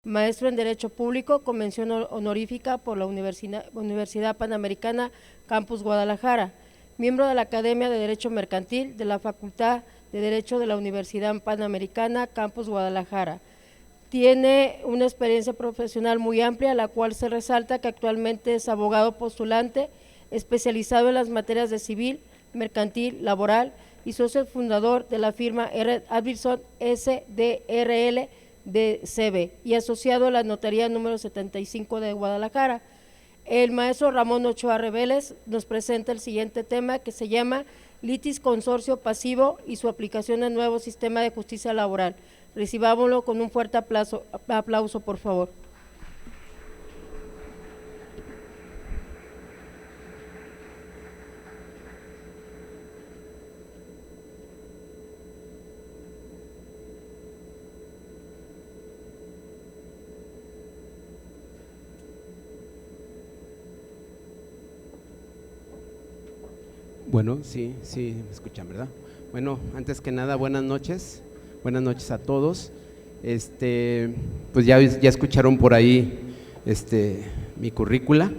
maestro en Derecho Público con mención honorífica por la Universidad Panamericana Campus Guadalajara, miembro de la Academia de Derecho Mercantil de la Facultad de Derecho de la Universidad Panamericana Campus Guadalajara. Tiene una experiencia profesional muy amplia, la cual se resalta que actualmente es abogado postulante, especializado en las materias de civil, mercantil, laboral y socio fundador de la firma Advilson SDRL de CB y asociado a la notaría número 75 de Guadalajara. El maestro Ramón Ochoa Reveles nos presenta el siguiente tema, que se llama Litis Consorcio Pasivo y su aplicación al nuevo sistema de justicia laboral. Recibámoslo con un fuerte aplauso, por favor. Bueno, sí, me escuchan, ¿verdad? Bueno, antes que nada, buenas noches a todos. Pues ya escucharon por ahí mi currícula.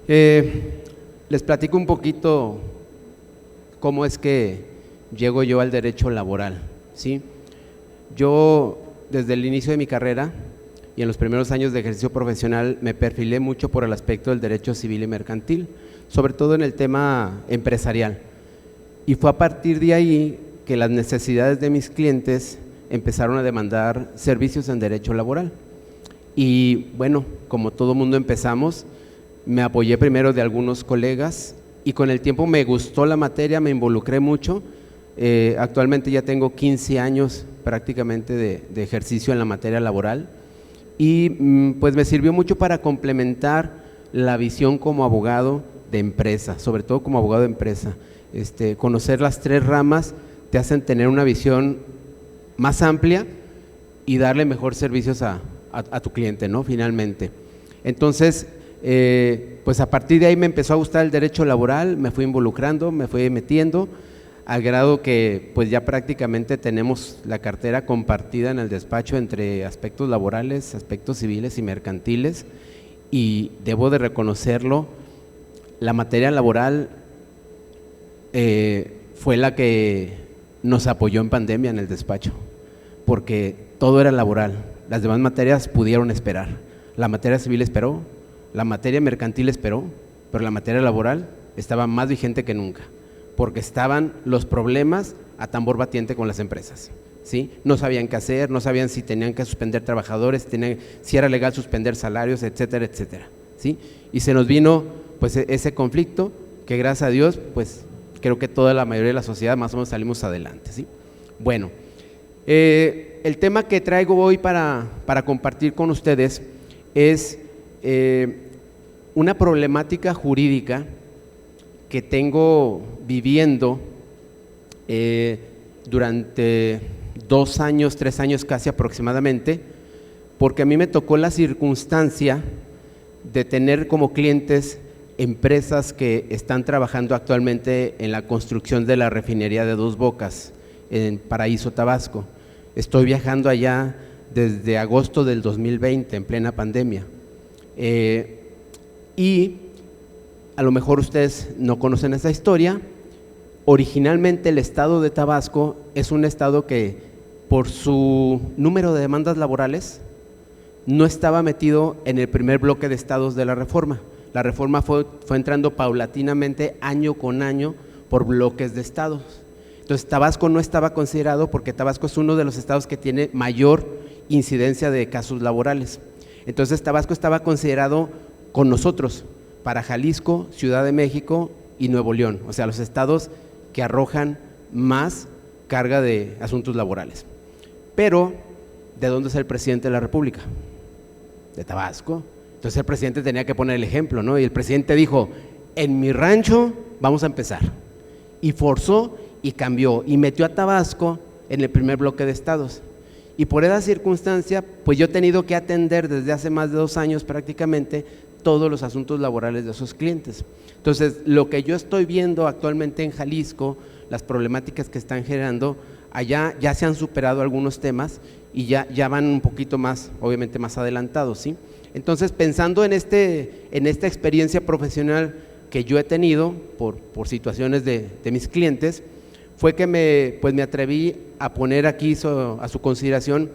Les platico un poquito cómo es que llego yo al derecho laboral, ¿sí? Yo, desde el inicio de mi carrera y en los primeros años de ejercicio profesional, me perfilé mucho por el aspecto del derecho civil y mercantil, sobre todo en el tema empresarial. Y fue a partir de ahí que las necesidades de mis clientes empezaron a demandar servicios en derecho laboral. Y bueno, como todo mundo empezamos, me apoyé primero de algunos colegas y con el tiempo me gustó la materia, me involucré mucho. Actualmente ya tengo 15 años prácticamente de ejercicio en la materia laboral y pues me sirvió mucho para complementar la visión como abogado de empresa, sobre todo como abogado de empresa. Conocer las tres ramas te hacen tener una visión más amplia y darle mejor servicios a tu cliente, ¿no? Finalmente. Entonces, pues a partir de ahí me empezó a gustar el derecho laboral, me fui involucrando, me fui metiendo, al grado que pues ya prácticamente tenemos la cartera compartida en el despacho entre aspectos laborales, aspectos civiles y mercantiles, y debo de reconocerlo, la materia laboral fue la que nos apoyó en pandemia en el despacho, porque todo era laboral, las demás materias pudieron esperar, la materia civil esperó, la materia mercantil esperó, pero la materia laboral estaba más vigente que nunca, porque estaban los problemas a tambor batiente con las empresas, ¿sí? No sabían qué hacer, no sabían si tenían que suspender trabajadores, si era legal suspender salarios, etcétera, etcétera, ¿sí? Y se nos vino pues ese conflicto que gracias a Dios pues creo que toda la mayoría de la sociedad más o menos salimos adelante, ¿sí? Bueno, el tema que traigo hoy para compartir con ustedes es una problemática jurídica que tengo viviendo durante 2 años, 3 años casi aproximadamente, porque a mí me tocó la circunstancia de tener como clientes empresas que están trabajando actualmente en la construcción de la refinería de Dos Bocas en Paraíso, Tabasco. Estoy viajando allá desde agosto del 2020 en plena pandemia y a lo mejor ustedes no conocen esa historia. Originalmente el estado de Tabasco es un estado que por su número de demandas laborales no estaba metido en el primer bloque de estados de la reforma. La reforma fue entrando paulatinamente año con año por bloques de estados. Entonces Tabasco no estaba considerado porque Tabasco es uno de los estados que tiene mayor incidencia de casos laborales. Entonces Tabasco estaba considerado con nosotros para Jalisco, Ciudad de México y Nuevo León, o sea, los estados que arrojan más carga de asuntos laborales. Pero, ¿de dónde es el presidente de la República? De Tabasco. Entonces el presidente tenía que poner el ejemplo, ¿no? Y el presidente dijo, en mi rancho vamos a empezar. Y forzó y cambió y metió a Tabasco en el primer bloque de estados. Y por esa circunstancia, pues yo he tenido que atender desde hace más de 2 años prácticamente todos los asuntos laborales de esos clientes. Entonces, lo que yo estoy viendo actualmente en Jalisco, las problemáticas que están generando, Allá ya se han superado algunos temas y ya van un poquito más, obviamente más adelantados, ¿sí? Entonces, pensando en esta experiencia profesional que yo he tenido por situaciones de mis clientes, fue que me atreví a poner aquí a su consideración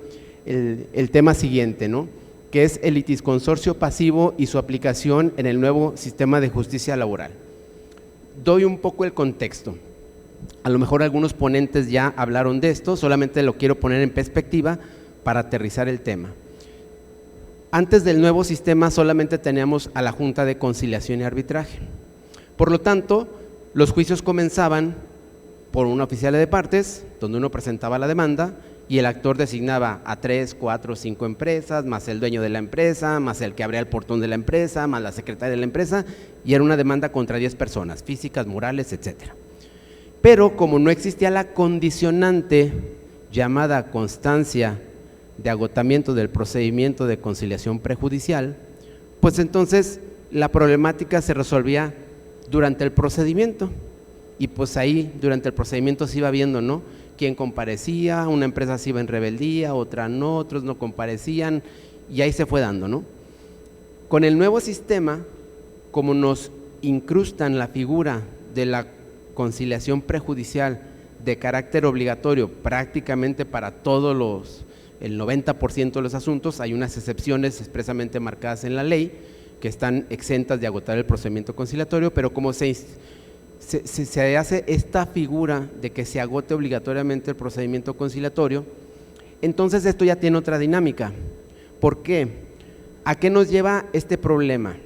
el tema siguiente, ¿no? Que es el litisconsorcio pasivo y su aplicación en el nuevo sistema de justicia laboral. Doy un poco el contexto. A lo mejor algunos ponentes ya hablaron de esto, solamente lo quiero poner en perspectiva para aterrizar el tema. Antes del nuevo sistema solamente teníamos a la Junta de Conciliación y Arbitraje. Por lo tanto, los juicios comenzaban por una oficial de partes, donde uno presentaba la demanda y el actor designaba a 3, 4, 5 empresas, más el dueño de la empresa, más el que abría el portón de la empresa, más la secretaria de la empresa, y era una demanda contra 10 personas, físicas, morales, etcétera. Pero como no existía la condicionante llamada constancia de agotamiento del procedimiento de conciliación prejudicial, pues entonces la problemática se resolvía durante el procedimiento y pues ahí durante el procedimiento se iba viendo, ¿no? Quién comparecía, una empresa se iba en rebeldía, otra no, otros no comparecían y ahí se fue dando, ¿no? Con el nuevo sistema, como nos incrustan la figura de la conciliación prejudicial de carácter obligatorio prácticamente para todos el 90% de los asuntos, hay unas excepciones expresamente marcadas en la ley que están exentas de agotar el procedimiento conciliatorio, pero como se hace esta figura de que se agote obligatoriamente el procedimiento conciliatorio, entonces esto ya tiene otra dinámica. ¿Por qué? ¿A qué nos lleva este problema?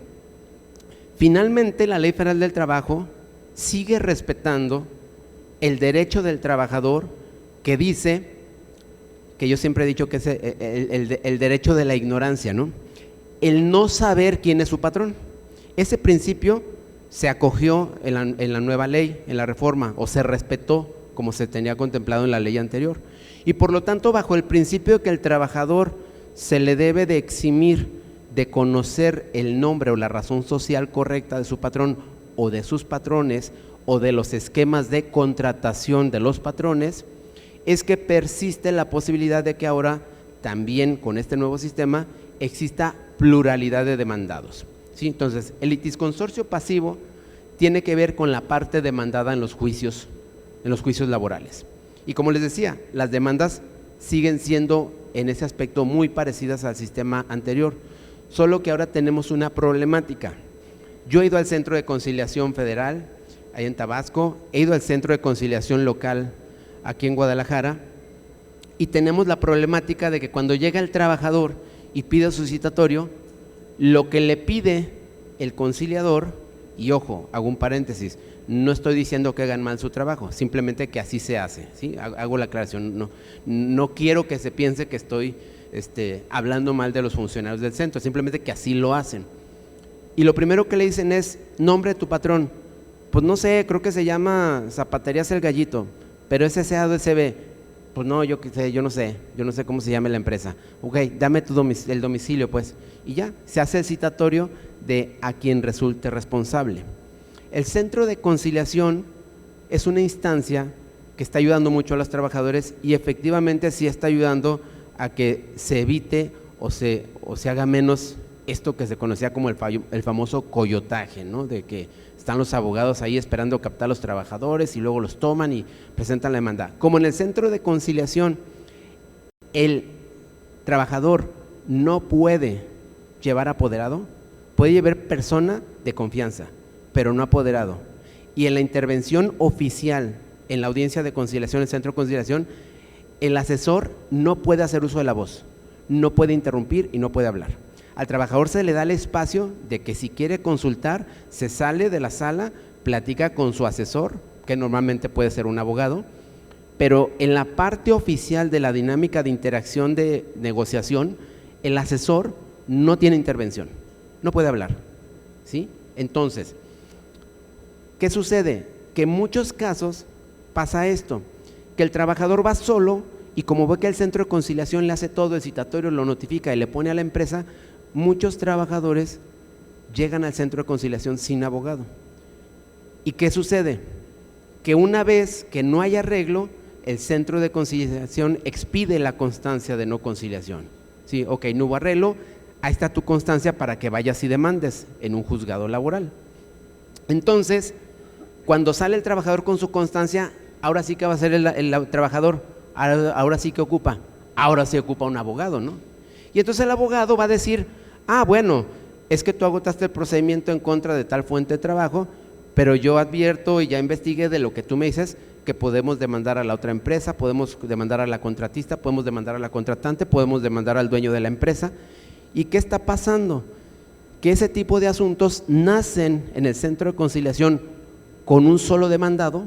Finalmente la Ley Federal del Trabajo sigue respetando el derecho del trabajador que dice, que yo siempre he dicho que es el derecho de la ignorancia, ¿no? El no saber quién es su patrón. Ese principio se acogió en la nueva ley, en la reforma, o se respetó como se tenía contemplado en la ley anterior. Y por lo tanto, bajo el principio de que el trabajador se le debe de eximir de conocer el nombre o la razón social correcta de su patrón o de sus patrones o de los esquemas de contratación de los patrones, es que persiste la posibilidad de que ahora también con este nuevo sistema exista pluralidad de demandados, ¿sí? Entonces, el litisconsorcio pasivo tiene que ver con la parte demandada en los juicios laborales. Y como les decía, las demandas siguen siendo en ese aspecto muy parecidas al sistema anterior, solo que ahora tenemos una problemática. Yo he ido al Centro de Conciliación Federal, ahí en Tabasco, he ido al Centro de Conciliación Local, aquí en Guadalajara, y tenemos la problemática de que cuando llega el trabajador y pide su citatorio, lo que le pide el conciliador, y ojo, hago un paréntesis, no estoy diciendo que hagan mal su trabajo, simplemente que así se hace, ¿sí? Hago la aclaración, no quiero que se piense que estoy hablando mal de los funcionarios del centro, simplemente que así lo hacen. Y lo primero que le dicen es, nombre de tu patrón, pues no sé, creo que se llama Zapaterías El Gallito, pero es SADCB, pues no, yo no sé cómo se llama la empresa. Ok, dame el domicilio pues, y ya, se hace el citatorio de a quien resulte responsable. El Centro de Conciliación es una instancia que está ayudando mucho a los trabajadores y efectivamente sí está ayudando a que se evite o se haga menos esto que se conocía como el famoso coyotaje, ¿no? De que están los abogados ahí esperando captar a los trabajadores y luego los toman y presentan la demanda. Como en el Centro de Conciliación el trabajador no puede llevar apoderado, puede llevar persona de confianza, pero no apoderado. Y en la intervención oficial, en la audiencia de conciliación, el Centro de Conciliación, el asesor no puede hacer uso de la voz, no puede interrumpir y no puede hablar. Al trabajador se le da el espacio de que si quiere consultar, se sale de la sala, platica con su asesor, que normalmente puede ser un abogado, pero en la parte oficial de la dinámica de interacción de negociación, el asesor no tiene intervención, no puede hablar, ¿sí? Entonces, ¿qué sucede? Que en muchos casos pasa esto, que el trabajador va solo y como ve que el Centro de Conciliación le hace todo, el citatorio lo notifica y le pone a la empresa, muchos trabajadores llegan al Centro de Conciliación sin abogado. ¿Y qué sucede? Que una vez que no hay arreglo, el centro de conciliación expide la constancia de no conciliación. Sí, ok, no hubo arreglo, ahí está tu constancia para que vayas y demandes en un juzgado laboral. Entonces, cuando sale el trabajador con su constancia, ahora sí que va a ser el trabajador, ahora sí que ocupa, ahora sí ocupa un abogado, ¿no? Y entonces el abogado va a decir, bueno, es que tú agotaste el procedimiento en contra de tal fuente de trabajo, pero yo advierto y ya investigué de lo que tú me dices, que podemos demandar a la otra empresa, podemos demandar a la contratista, podemos demandar a la contratante, podemos demandar al dueño de la empresa. ¿Y qué está pasando? Que ese tipo de asuntos nacen en el centro de conciliación con un solo demandado,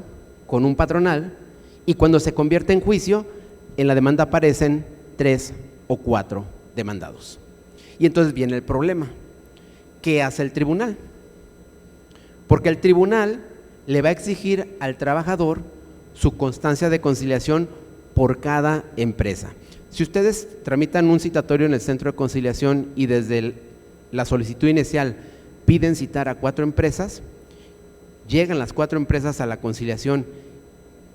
con un patronal, y cuando se convierte en juicio, en la demanda aparecen 3 o 4 demandados. Y entonces viene el problema. ¿Qué hace el tribunal? Porque el tribunal le va a exigir al trabajador su constancia de conciliación por cada empresa. Si ustedes tramitan un citatorio en el centro de conciliación y desde la solicitud inicial piden citar a 4 empresas, llegan las 4 empresas a la conciliación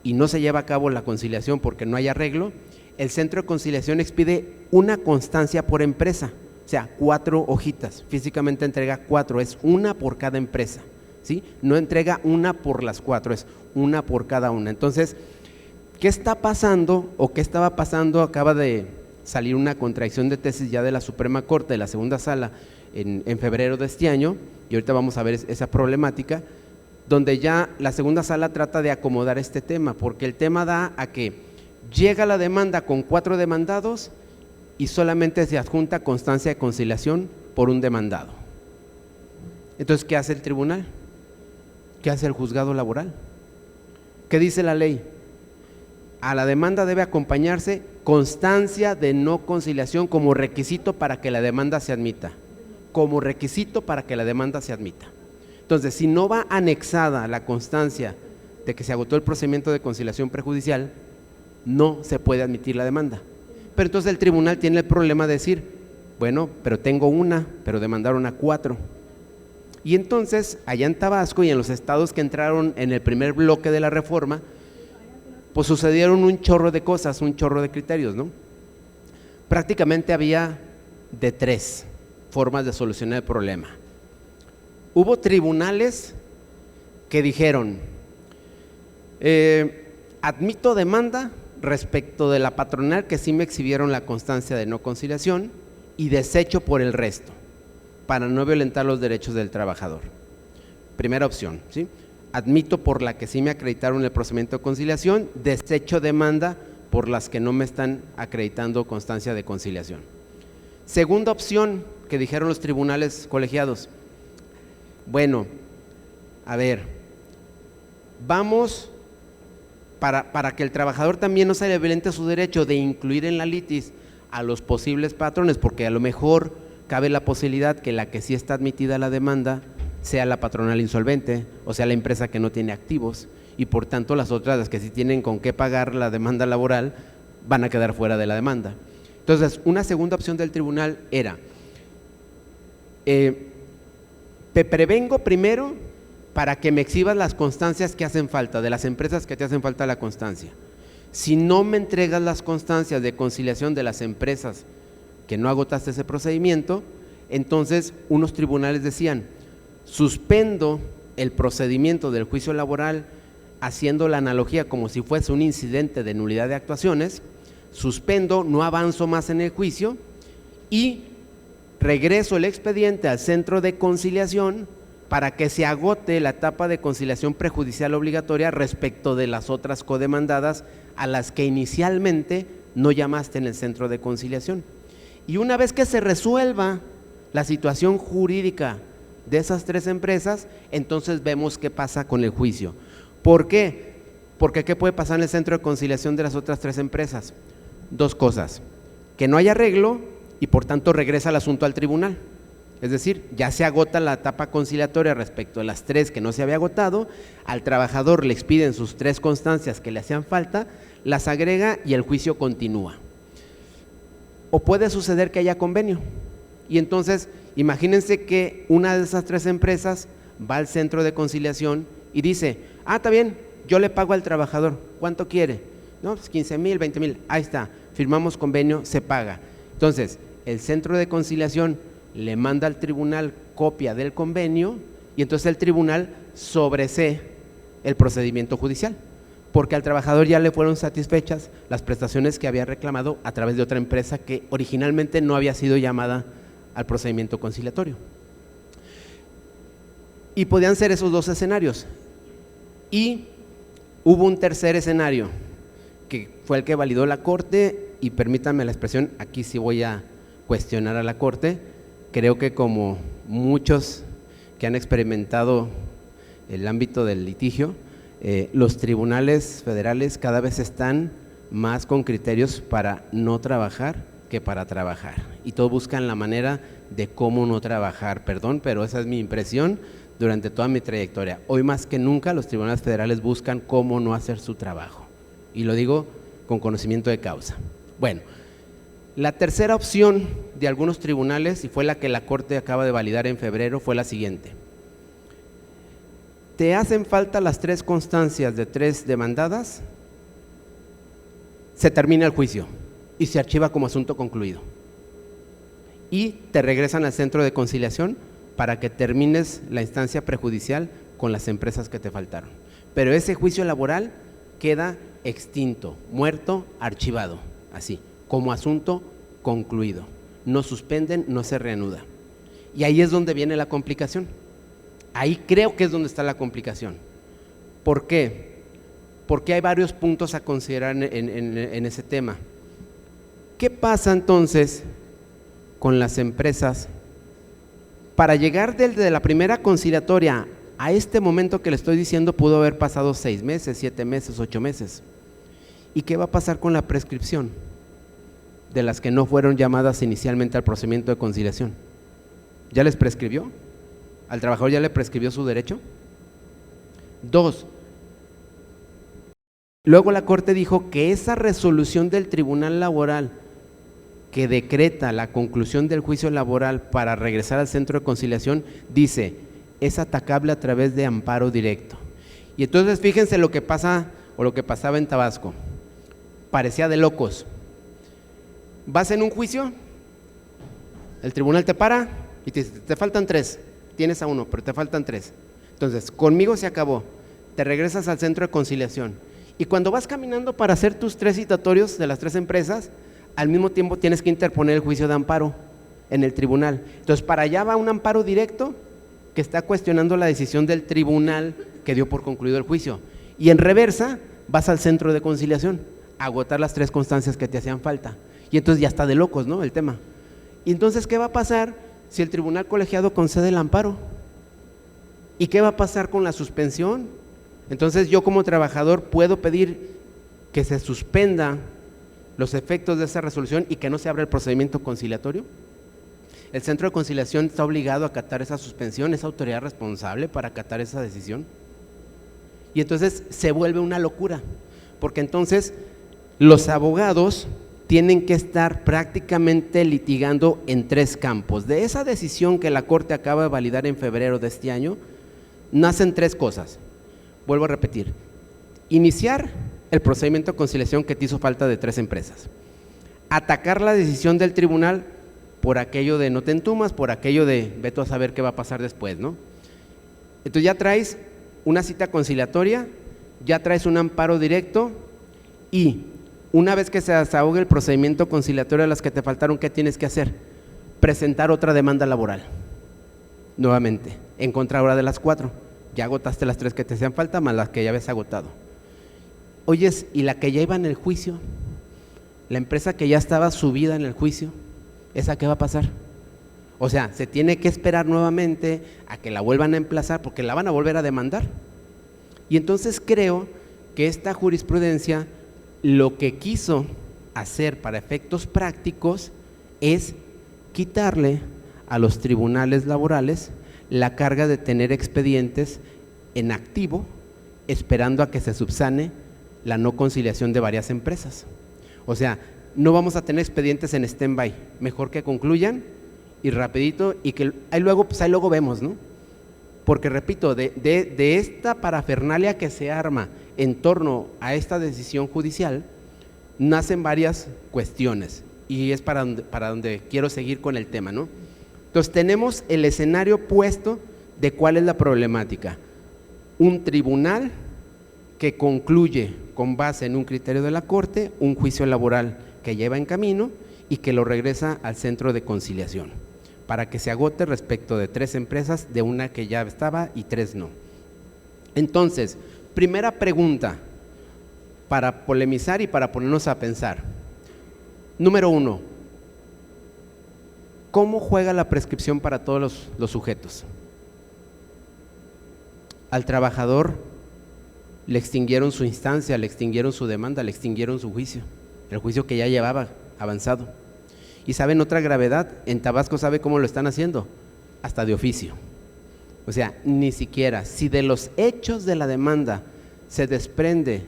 y no se lleva a cabo la conciliación porque no hay arreglo, el centro de conciliación expide una constancia por empresa, o sea, 4 hojitas, físicamente entrega 4, es una por cada empresa, ¿sí? No entrega una por las 4, es una por cada una. Entonces, ¿qué está pasando o qué estaba pasando? Acaba de salir una contradicción de tesis ya de la Suprema Corte, de la segunda sala, en febrero de este año, y ahorita vamos a ver esa problemática, donde ya la segunda sala trata de acomodar este tema, porque el tema da a que llega la demanda con 4 demandados y solamente se adjunta constancia de conciliación por un demandado. Entonces, ¿qué hace el tribunal? ¿Qué hace el juzgado laboral? ¿Qué dice la ley? A la demanda debe acompañarse constancia de no conciliación como requisito para que la demanda se admita. Como requisito para que la demanda se admita. Entonces, si no va anexada la constancia de que se agotó el procedimiento de conciliación prejudicial, no se puede admitir la demanda. Pero entonces el tribunal tiene el problema de decir, bueno, pero tengo una, pero demandaron a 4. Y entonces, allá en Tabasco y en los estados que entraron en el primer bloque de la reforma, pues sucedieron un chorro de cosas, un chorro de criterios, ¿no? Prácticamente había de 3 formas de solucionar el problema. Hubo tribunales que dijeron, admito demanda respecto de la patronal que sí me exhibieron la constancia de no conciliación y desecho por el resto, para no violentar los derechos del trabajador. Primera opción, ¿sí? Admito por la que sí me acreditaron el procedimiento de conciliación, desecho demanda por las que no me están acreditando constancia de conciliación. Segunda opción que dijeron los tribunales colegiados, bueno, a ver, vamos para que el trabajador también no se le violente su derecho de incluir en la litis a los posibles patrones, porque a lo mejor cabe la posibilidad que la que sí está admitida a la demanda sea la patronal insolvente, o sea la empresa que no tiene activos, y por tanto las otras, las que sí tienen con qué pagar la demanda laboral, van a quedar fuera de la demanda. Entonces, una segunda opción del tribunal era, te prevengo primero para que me exhibas las constancias que hacen falta, de las empresas que te hacen falta la constancia. Si no me entregas las constancias de conciliación de las empresas que no agotaste ese procedimiento, entonces unos tribunales decían, suspendo el procedimiento del juicio laboral haciendo la analogía como si fuese un incidente de nulidad de actuaciones, suspendo, no avanzo más en el juicio y regreso el expediente al centro de conciliación para que se agote la etapa de conciliación prejudicial obligatoria respecto de las otras codemandadas a las que inicialmente no llamaste en el centro de conciliación. Y una vez que se resuelva la situación jurídica de esas 3 empresas, entonces vemos qué pasa con el juicio. ¿Por qué? Porque ¿qué puede pasar en el centro de conciliación de las otras 3 empresas? 2 cosas, que no hay arreglo y por tanto regresa el asunto al tribunal. Es decir, ya se agota la etapa conciliatoria respecto de las 3 que no se había agotado, al trabajador le expiden sus 3 constancias que le hacían falta, las agrega y el juicio continúa. O puede suceder que haya convenio y entonces imagínense que una de esas 3 empresas va al centro de conciliación y dice, está bien, yo le pago al trabajador, ¿cuánto quiere? No, pues 15,000, 20,000, ahí está, firmamos convenio, se paga. Entonces, el centro de conciliación le manda al tribunal copia del convenio y entonces el tribunal sobresee el procedimiento judicial, porque al trabajador ya le fueron satisfechas las prestaciones que había reclamado a través de otra empresa que originalmente no había sido llamada al procedimiento conciliatorio. Y podían ser esos dos escenarios. Y hubo un tercer escenario, que fue el que validó la Corte, y permítanme la expresión, aquí sí voy a cuestionar a la Corte. Creo que como muchos que han experimentado el ámbito del litigio, los tribunales federales cada vez están más con criterios para no trabajar que para trabajar, y todos buscan la manera de cómo no trabajar, perdón, pero esa es mi impresión durante toda mi trayectoria. Hoy más que nunca los tribunales federales buscan cómo no hacer su trabajo, y lo digo con conocimiento de causa. Bueno, la tercera opción de algunos tribunales, y fue la que la Corte acaba de validar en febrero, fue la siguiente: te hacen falta las 3 constancias de 3 demandadas, se termina el juicio y se archiva como asunto concluido, y te regresan al centro de conciliación para que termines la instancia prejudicial con las empresas que te faltaron. Pero ese juicio laboral queda extinto, muerto, archivado, así, como asunto concluido. No suspenden, no se reanuda. Y ahí es donde viene la complicación. Ahí creo que es donde está la complicación. ¿Por qué? Porque hay varios puntos a considerar en ese tema. ¿Qué pasa entonces con las empresas para llegar desde la primera conciliatoria a este momento que le estoy diciendo? Pudo haber pasado 6 meses, 7 meses, 8 meses. ¿Y qué va a pasar con la prescripción de las que no fueron llamadas inicialmente al procedimiento de conciliación? ¿Ya les prescribió? ¿Al trabajador ya le prescribió su derecho? 2. Luego la Corte dijo que esa resolución del Tribunal Laboral que decreta la conclusión del juicio laboral para regresar al centro de conciliación, dice, es atacable a través de amparo directo. Y entonces fíjense lo que pasa o lo que pasaba en Tabasco. Parecía de locos. Vas en un juicio, el tribunal te para y te dice, te faltan 3, tienes a 1, pero te faltan 3. Entonces, conmigo se acabó, te regresas al centro de conciliación. Y cuando vas caminando para hacer tus 3 citatorios de las 3 empresas, al mismo tiempo tienes que interponer el juicio de amparo en el tribunal. Entonces, para allá va un amparo directo que está cuestionando la decisión del tribunal que dio por concluido el juicio. Y en reversa, vas al centro de conciliación a agotar las 3 constancias que te hacían falta. Y entonces ya está de locos, ¿no?, el tema. Y entonces, ¿qué va a pasar si el tribunal colegiado concede el amparo? ¿Y qué va a pasar con la suspensión? Entonces, yo como trabajador puedo pedir que se suspenda los efectos de esa resolución y que no se abra el procedimiento conciliatorio. El centro de conciliación está obligado a acatar esa suspensión, es autoridad responsable para acatar esa decisión. Y entonces se vuelve una locura, porque entonces los abogados tienen que estar prácticamente litigando en 3 campos. De esa decisión que la Corte acaba de validar en febrero de este año, nacen 3 cosas. Vuelvo a repetir: iniciar el procedimiento de conciliación que te hizo falta de 3 empresas, atacar la decisión del tribunal por aquello de no te entumas, por aquello de vete a saber qué va a pasar después, ¿no? Entonces ya traes una cita conciliatoria, ya traes un amparo directo, y una vez que se desahogue el procedimiento conciliatorio de las que te faltaron, ¿qué tienes que hacer? Presentar otra demanda laboral, nuevamente, en contra ahora de las 4. Ya agotaste las 3 que te hacían falta, más las que ya habías agotado. Oyes, ¿y la que ya iba en el juicio? La empresa que ya estaba subida en el juicio, ¿esa qué va a pasar? O sea, se tiene que esperar nuevamente a que la vuelvan a emplazar porque la van a volver a demandar. Y entonces creo que esta jurisprudencia lo que quiso hacer para efectos prácticos es quitarle a los tribunales laborales la carga de tener expedientes en activo esperando a que se subsane la no conciliación de varias empresas. O sea, no vamos a tener expedientes en stand-by, mejor que concluyan y rapidito, y que ahí luego vemos, ¿no? Porque repito, de esta parafernalia que se arma en torno a esta decisión judicial, nacen varias cuestiones y es para donde quiero seguir con el tema, ¿no? Entonces tenemos el escenario puesto de cuál es la problemática. Un tribunal que concluye con base en un criterio de la Corte un juicio laboral que lleva en camino y que lo regresa al centro de conciliación para que se agote respecto de 3 empresas, de una que ya estaba y 3 no. Entonces, primera pregunta para polemizar y para ponernos a pensar. Número 1, ¿cómo juega la prescripción para todos los sujetos? Al trabajador le extinguieron su instancia, le extinguieron su demanda, le extinguieron su juicio, el juicio que ya llevaba avanzado. Y saben otra gravedad, en Tabasco sabe cómo lo están haciendo, hasta de oficio. O sea, ni siquiera, si de los hechos de la demanda se desprende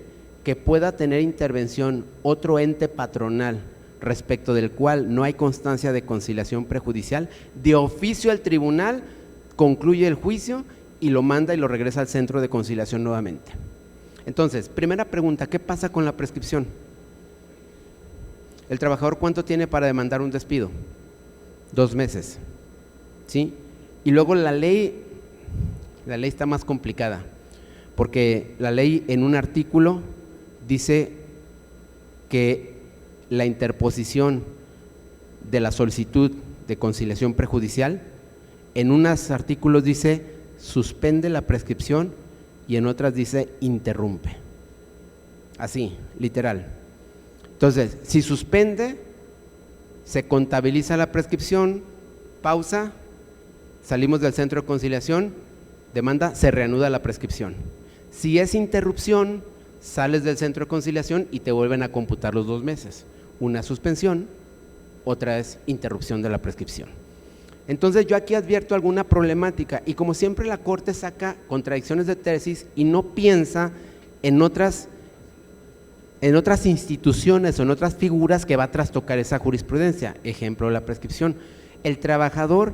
que pueda tener intervención otro ente patronal respecto del cual no hay constancia de conciliación prejudicial, de oficio el tribunal concluye el juicio y lo manda y lo regresa al centro de conciliación nuevamente. Entonces, primera pregunta, ¿qué pasa con la prescripción? ¿El trabajador cuánto tiene para demandar un despido? 2 meses, ¿sí? Y luego la ley está más complicada, porque la ley en un artículo dice que la interposición de la solicitud de conciliación prejudicial, en unos artículos dice suspende la prescripción y en otras dice interrumpe, así, literal. Entonces, si suspende, se contabiliza la prescripción, pausa, salimos del centro de conciliación, demanda, se reanuda la prescripción. Si es interrupción, sales del centro de conciliación y te vuelven a computar los 2 meses. Una suspensión, otra es interrupción de la prescripción. Entonces yo aquí advierto alguna problemática y como siempre la Corte saca contradicciones de tesis y no piensa en otras instituciones o en otras figuras que va a trastocar esa jurisprudencia. Ejemplo, la prescripción. El trabajador,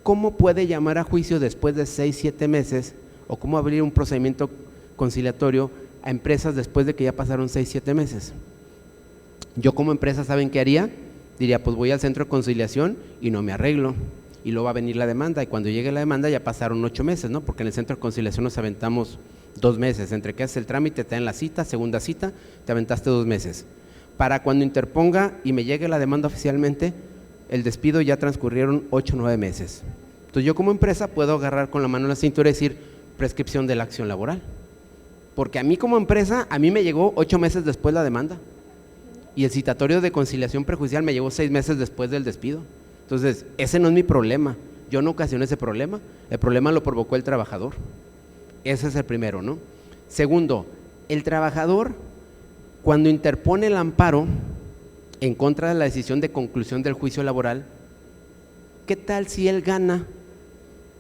¿cómo puede llamar a juicio después de 6, 7 meses o cómo abrir un procedimiento conciliatorio a empresas después de que ya pasaron 6, 7 meses? Yo como empresa, ¿saben qué haría? Diría, pues voy al centro de conciliación y no me arreglo y luego va a venir la demanda y cuando llegue la demanda ya pasaron 8 meses, ¿no? Porque en el centro de conciliación nos aventamos 2 meses, entre que haces el trámite, te dan la cita, segunda cita, te aventaste 2 meses. Para cuando interponga y me llegue la demanda oficialmente, el despido ya transcurrieron 8 o 9 meses. Entonces yo como empresa puedo agarrar con la mano en la cintura y decir prescripción de la acción laboral, porque a mí como empresa, a mí me llegó 8 meses después la demanda y el citatorio de conciliación prejudicial me llegó 6 meses después del despido. Entonces ese no es mi problema, yo no ocasioné ese problema, el problema lo provocó el trabajador. Ese es el primero, ¿no? Segundo, el trabajador cuando interpone el amparo en contra de la decisión de conclusión del juicio laboral, ¿qué tal si él gana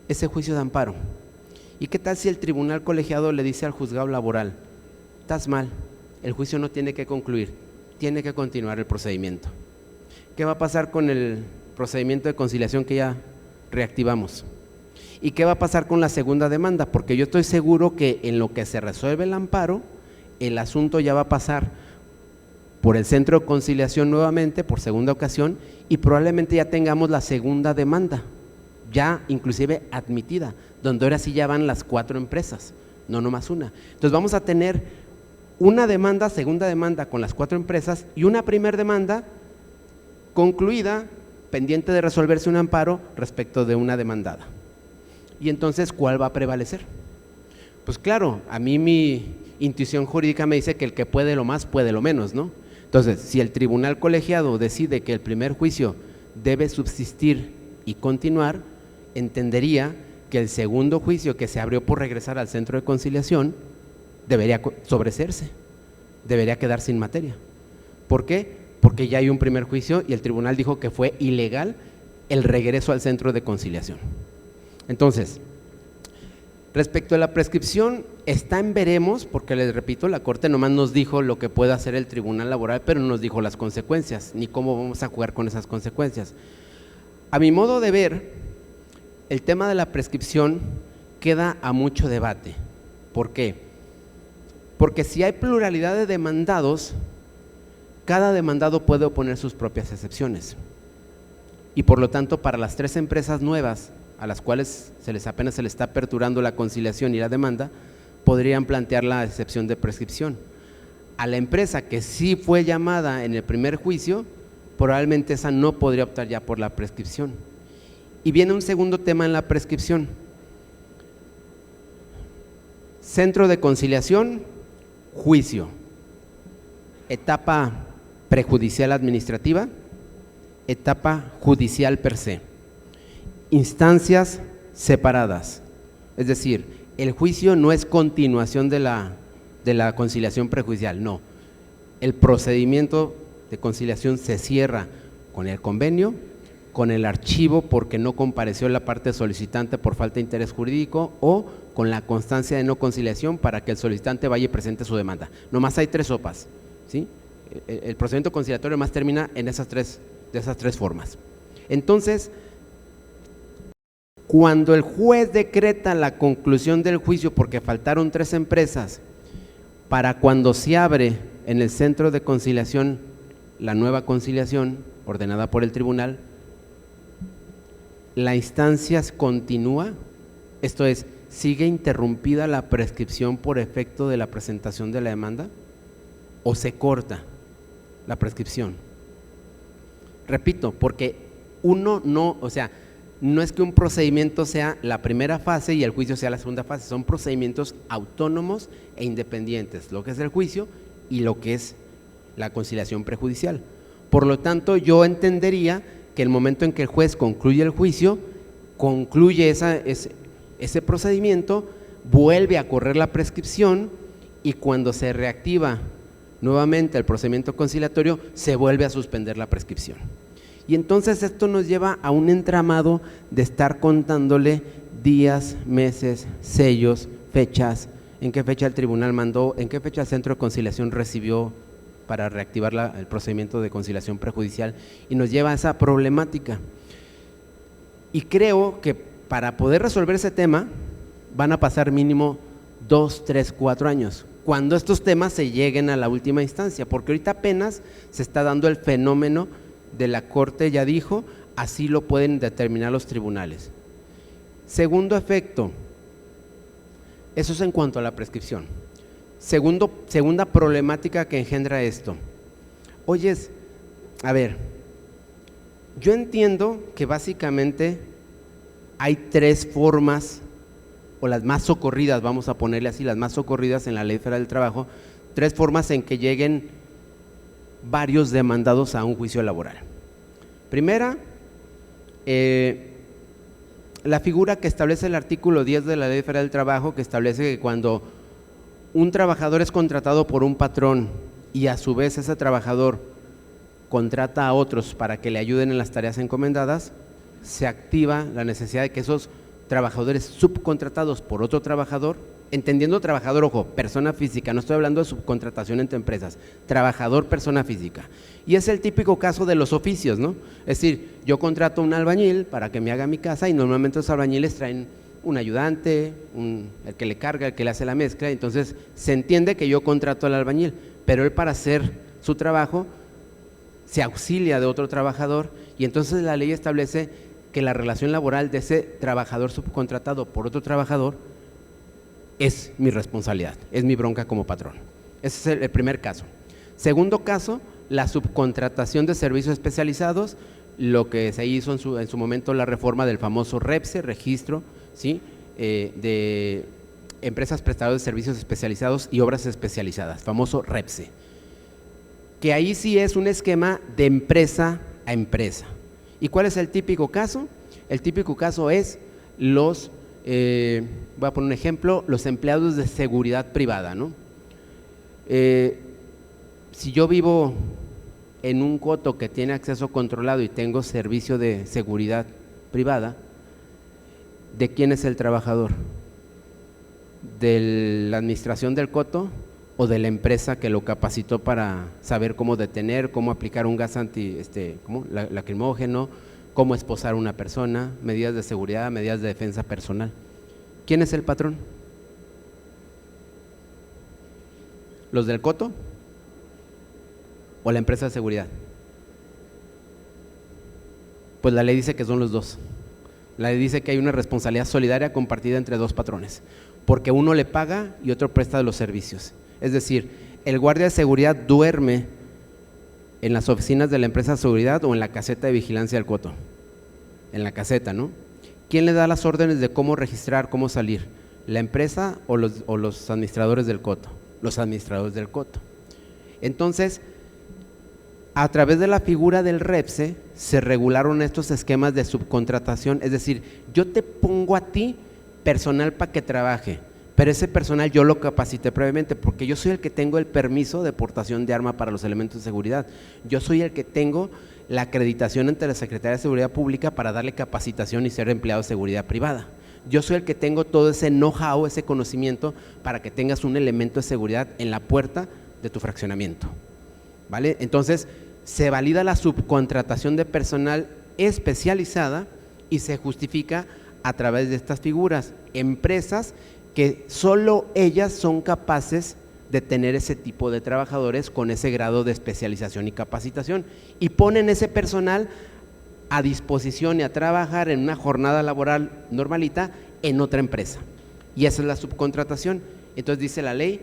ese juicio de amparo? ¿Y qué tal si el tribunal colegiado le dice al juzgado laboral, estás mal, el juicio no tiene que concluir, tiene que continuar el procedimiento? ¿Qué va a pasar con el procedimiento de conciliación que ya reactivamos? ¿Y qué va a pasar con la segunda demanda? Porque yo estoy seguro que en lo que se resuelve el amparo, el asunto ya va a pasar por el centro de conciliación nuevamente, por segunda ocasión, y probablemente ya tengamos la segunda demanda, ya inclusive admitida, donde ahora sí ya van las 4 empresas, no nomás una. Entonces vamos a tener una demanda, segunda demanda con las 4 empresas y una primera demanda concluida, pendiente de resolverse un amparo respecto de una demandada. Y entonces, ¿cuál va a prevalecer? Pues claro, a mí mi intuición jurídica me dice que el que puede lo más, puede lo menos, ¿no? Entonces, si el tribunal colegiado decide que el primer juicio debe subsistir y continuar, entendería que el segundo juicio que se abrió por regresar al centro de conciliación debería sobreseerse, debería quedar sin materia. ¿Por qué? Porque ya hay un primer juicio y el tribunal dijo que fue ilegal el regreso al centro de conciliación. Entonces, respecto a la prescripción, está en veremos, porque les repito, la Corte nomás nos dijo lo que puede hacer el tribunal laboral, pero no nos dijo las consecuencias, ni cómo vamos a jugar con esas consecuencias. A mi modo de ver, el tema de la prescripción queda a mucho debate. ¿Por qué? Porque si hay pluralidad de demandados, cada demandado puede oponer sus propias excepciones. Y por lo tanto, para las 3 empresas nuevas a las cuales apenas se les está aperturando la conciliación y la demanda, podrían plantear la excepción de prescripción. A la empresa que sí fue llamada en el primer juicio, probablemente esa no podría optar ya por la prescripción. Y viene un segundo tema en la prescripción. Centro de conciliación, juicio. Etapa prejudicial administrativa, etapa judicial per se. Instancias separadas. Es decir, el juicio no es continuación de la conciliación prejudicial, no. El procedimiento de conciliación se cierra con el convenio, con el archivo porque no compareció la parte solicitante por falta de interés jurídico o con la constancia de no conciliación para que el solicitante vaya y presente su demanda. Nomás hay 3 sopas, ¿sí? El procedimiento conciliatorio más termina en de esas tres formas. Entonces, cuando el juez decreta la conclusión del juicio porque faltaron 3 empresas, para cuando se abre en el centro de conciliación la nueva conciliación ordenada por el tribunal, la instancia continúa, esto es, ¿sigue interrumpida la prescripción por efecto de la presentación de la demanda o se corta la prescripción? Repito, porque no es que un procedimiento sea la primera fase y el juicio sea la segunda fase, son procedimientos autónomos e independientes, lo que es el juicio y lo que es la conciliación prejudicial. Por lo tanto, yo entendería que el momento en que el juez concluye el juicio, concluye ese procedimiento, vuelve a correr la prescripción y cuando se reactiva nuevamente el procedimiento conciliatorio, se vuelve a suspender la prescripción. Y entonces esto nos lleva a un entramado de estar contándole días, meses, sellos, fechas, en qué fecha el tribunal mandó, en qué fecha el centro de conciliación recibió para reactivar el procedimiento de conciliación prejudicial, y nos lleva a esa problemática. Y creo que para poder resolver ese tema van a pasar mínimo 2, 3, 4 años, cuando estos temas se lleguen a la última instancia, porque ahorita apenas se está dando el fenómeno de la Corte ya dijo, así lo pueden determinar los tribunales. Segundo efecto, eso es en cuanto a la prescripción. Segunda problemática que engendra esto. Oyes, a ver, yo entiendo que básicamente hay 3 formas, o las más socorridas, vamos a ponerle así, las más socorridas en la Ley Federal del Trabajo, 3 formas en que lleguen varios demandados a un juicio laboral. Primera, la figura que establece el artículo 10 de la Ley Federal del Trabajo, que establece que cuando un trabajador es contratado por un patrón y a su vez ese trabajador contrata a otros para que le ayuden en las tareas encomendadas, se activa la necesidad de que esos trabajadores subcontratados por otro trabajador, entendiendo trabajador, ojo, persona física, no estoy hablando de subcontratación entre empresas, trabajador, persona física. Y es el típico caso de los oficios, ¿no? Es decir, yo contrato a un albañil para que me haga mi casa y normalmente los albañiles traen un ayudante, el que le carga, el que le hace la mezcla, entonces se entiende que yo contrato al albañil, pero él para hacer su trabajo se auxilia de otro trabajador y entonces la ley establece que la relación laboral de ese trabajador subcontratado por otro trabajador es mi responsabilidad, es mi bronca como patrón. Ese es el primer caso. Segundo caso, la subcontratación de servicios especializados, lo que se hizo en su momento la reforma del famoso REPSE, registro, ¿sí? De empresas prestadoras de servicios especializados y obras especializadas, famoso REPSE, que ahí sí es un esquema de empresa a empresa. ¿Y cuál es el típico caso? El típico caso es voy a poner un ejemplo, los empleados de seguridad privada, ¿no? Si yo vivo en un coto que tiene acceso controlado y tengo servicio de seguridad privada, ¿de quién es el trabajador? ¿De la administración del coto o de la empresa que lo capacitó para saber cómo detener, cómo aplicar un gas lacrimógeno, cómo esposar a una persona, medidas de seguridad, medidas de defensa personal? ¿Quién es el patrón? ¿Los del coto o la empresa de seguridad? Pues la ley dice que son los dos. La ley dice que hay una responsabilidad solidaria compartida entre dos patrones, porque uno le paga y otro presta los servicios. Es decir, el guardia de seguridad duerme en las oficinas de la empresa de seguridad o en la caseta de vigilancia del coto. En la caseta, ¿no? ¿Quién le da las órdenes de cómo registrar, cómo salir? ¿La empresa o los administradores del coto? Los administradores del coto. Entonces, a través de la figura del REPSE se regularon estos esquemas de subcontratación, es decir, yo te pongo a ti personal para que trabaje, pero ese personal yo lo capacité previamente porque yo soy el que tengo el permiso de portación de arma para los elementos de seguridad, yo soy el que tengo la acreditación ante la Secretaría de Seguridad Pública para darle capacitación y ser empleado de seguridad privada. Yo soy el que tengo todo ese know-how, ese conocimiento para que tengas un elemento de seguridad en la puerta de tu fraccionamiento, ¿vale? Entonces, se valida la subcontratación de personal especializada y se justifica a través de estas figuras, empresas que solo ellas son capaces de tener ese tipo de trabajadores con ese grado de especialización y capacitación y ponen ese personal a disposición y a trabajar en una jornada laboral normalita en otra empresa, y esa es la subcontratación. Entonces dice la ley,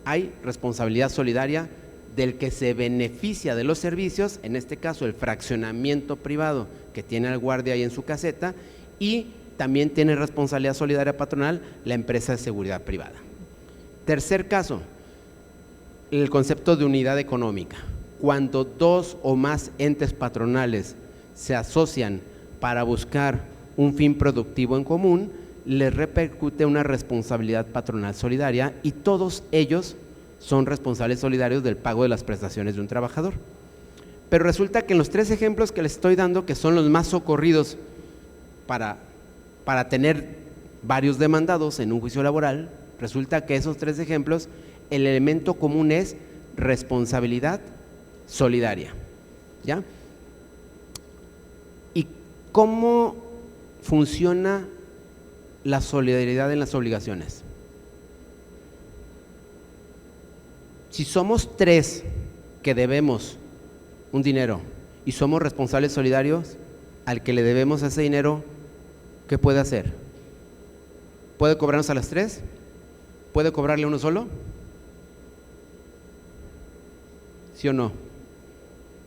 hay responsabilidad solidaria del que se beneficia de los servicios, en este caso el fraccionamiento privado que tiene al guardia ahí en su caseta, y también tiene responsabilidad solidaria patronal la empresa de seguridad privada. Tercer caso, el concepto de unidad económica. Cuando dos o más entes patronales se asocian para buscar un fin productivo en común, les repercute una responsabilidad patronal solidaria y todos ellos son responsables solidarios del pago de las prestaciones de un trabajador. Pero resulta que en los tres ejemplos que les estoy dando, que son los más socorridos para tener varios demandados en un juicio laboral, resulta que esos tres ejemplos, el elemento común es responsabilidad solidaria, ¿ya? ¿Y cómo funciona la solidaridad en las obligaciones? Si somos tres que debemos un dinero y somos responsables solidarios, al que le debemos ese dinero, ¿qué puede hacer? ¿Puede cobrarnos a las tres? ¿Puede cobrarle a uno solo? ¿Sí o no?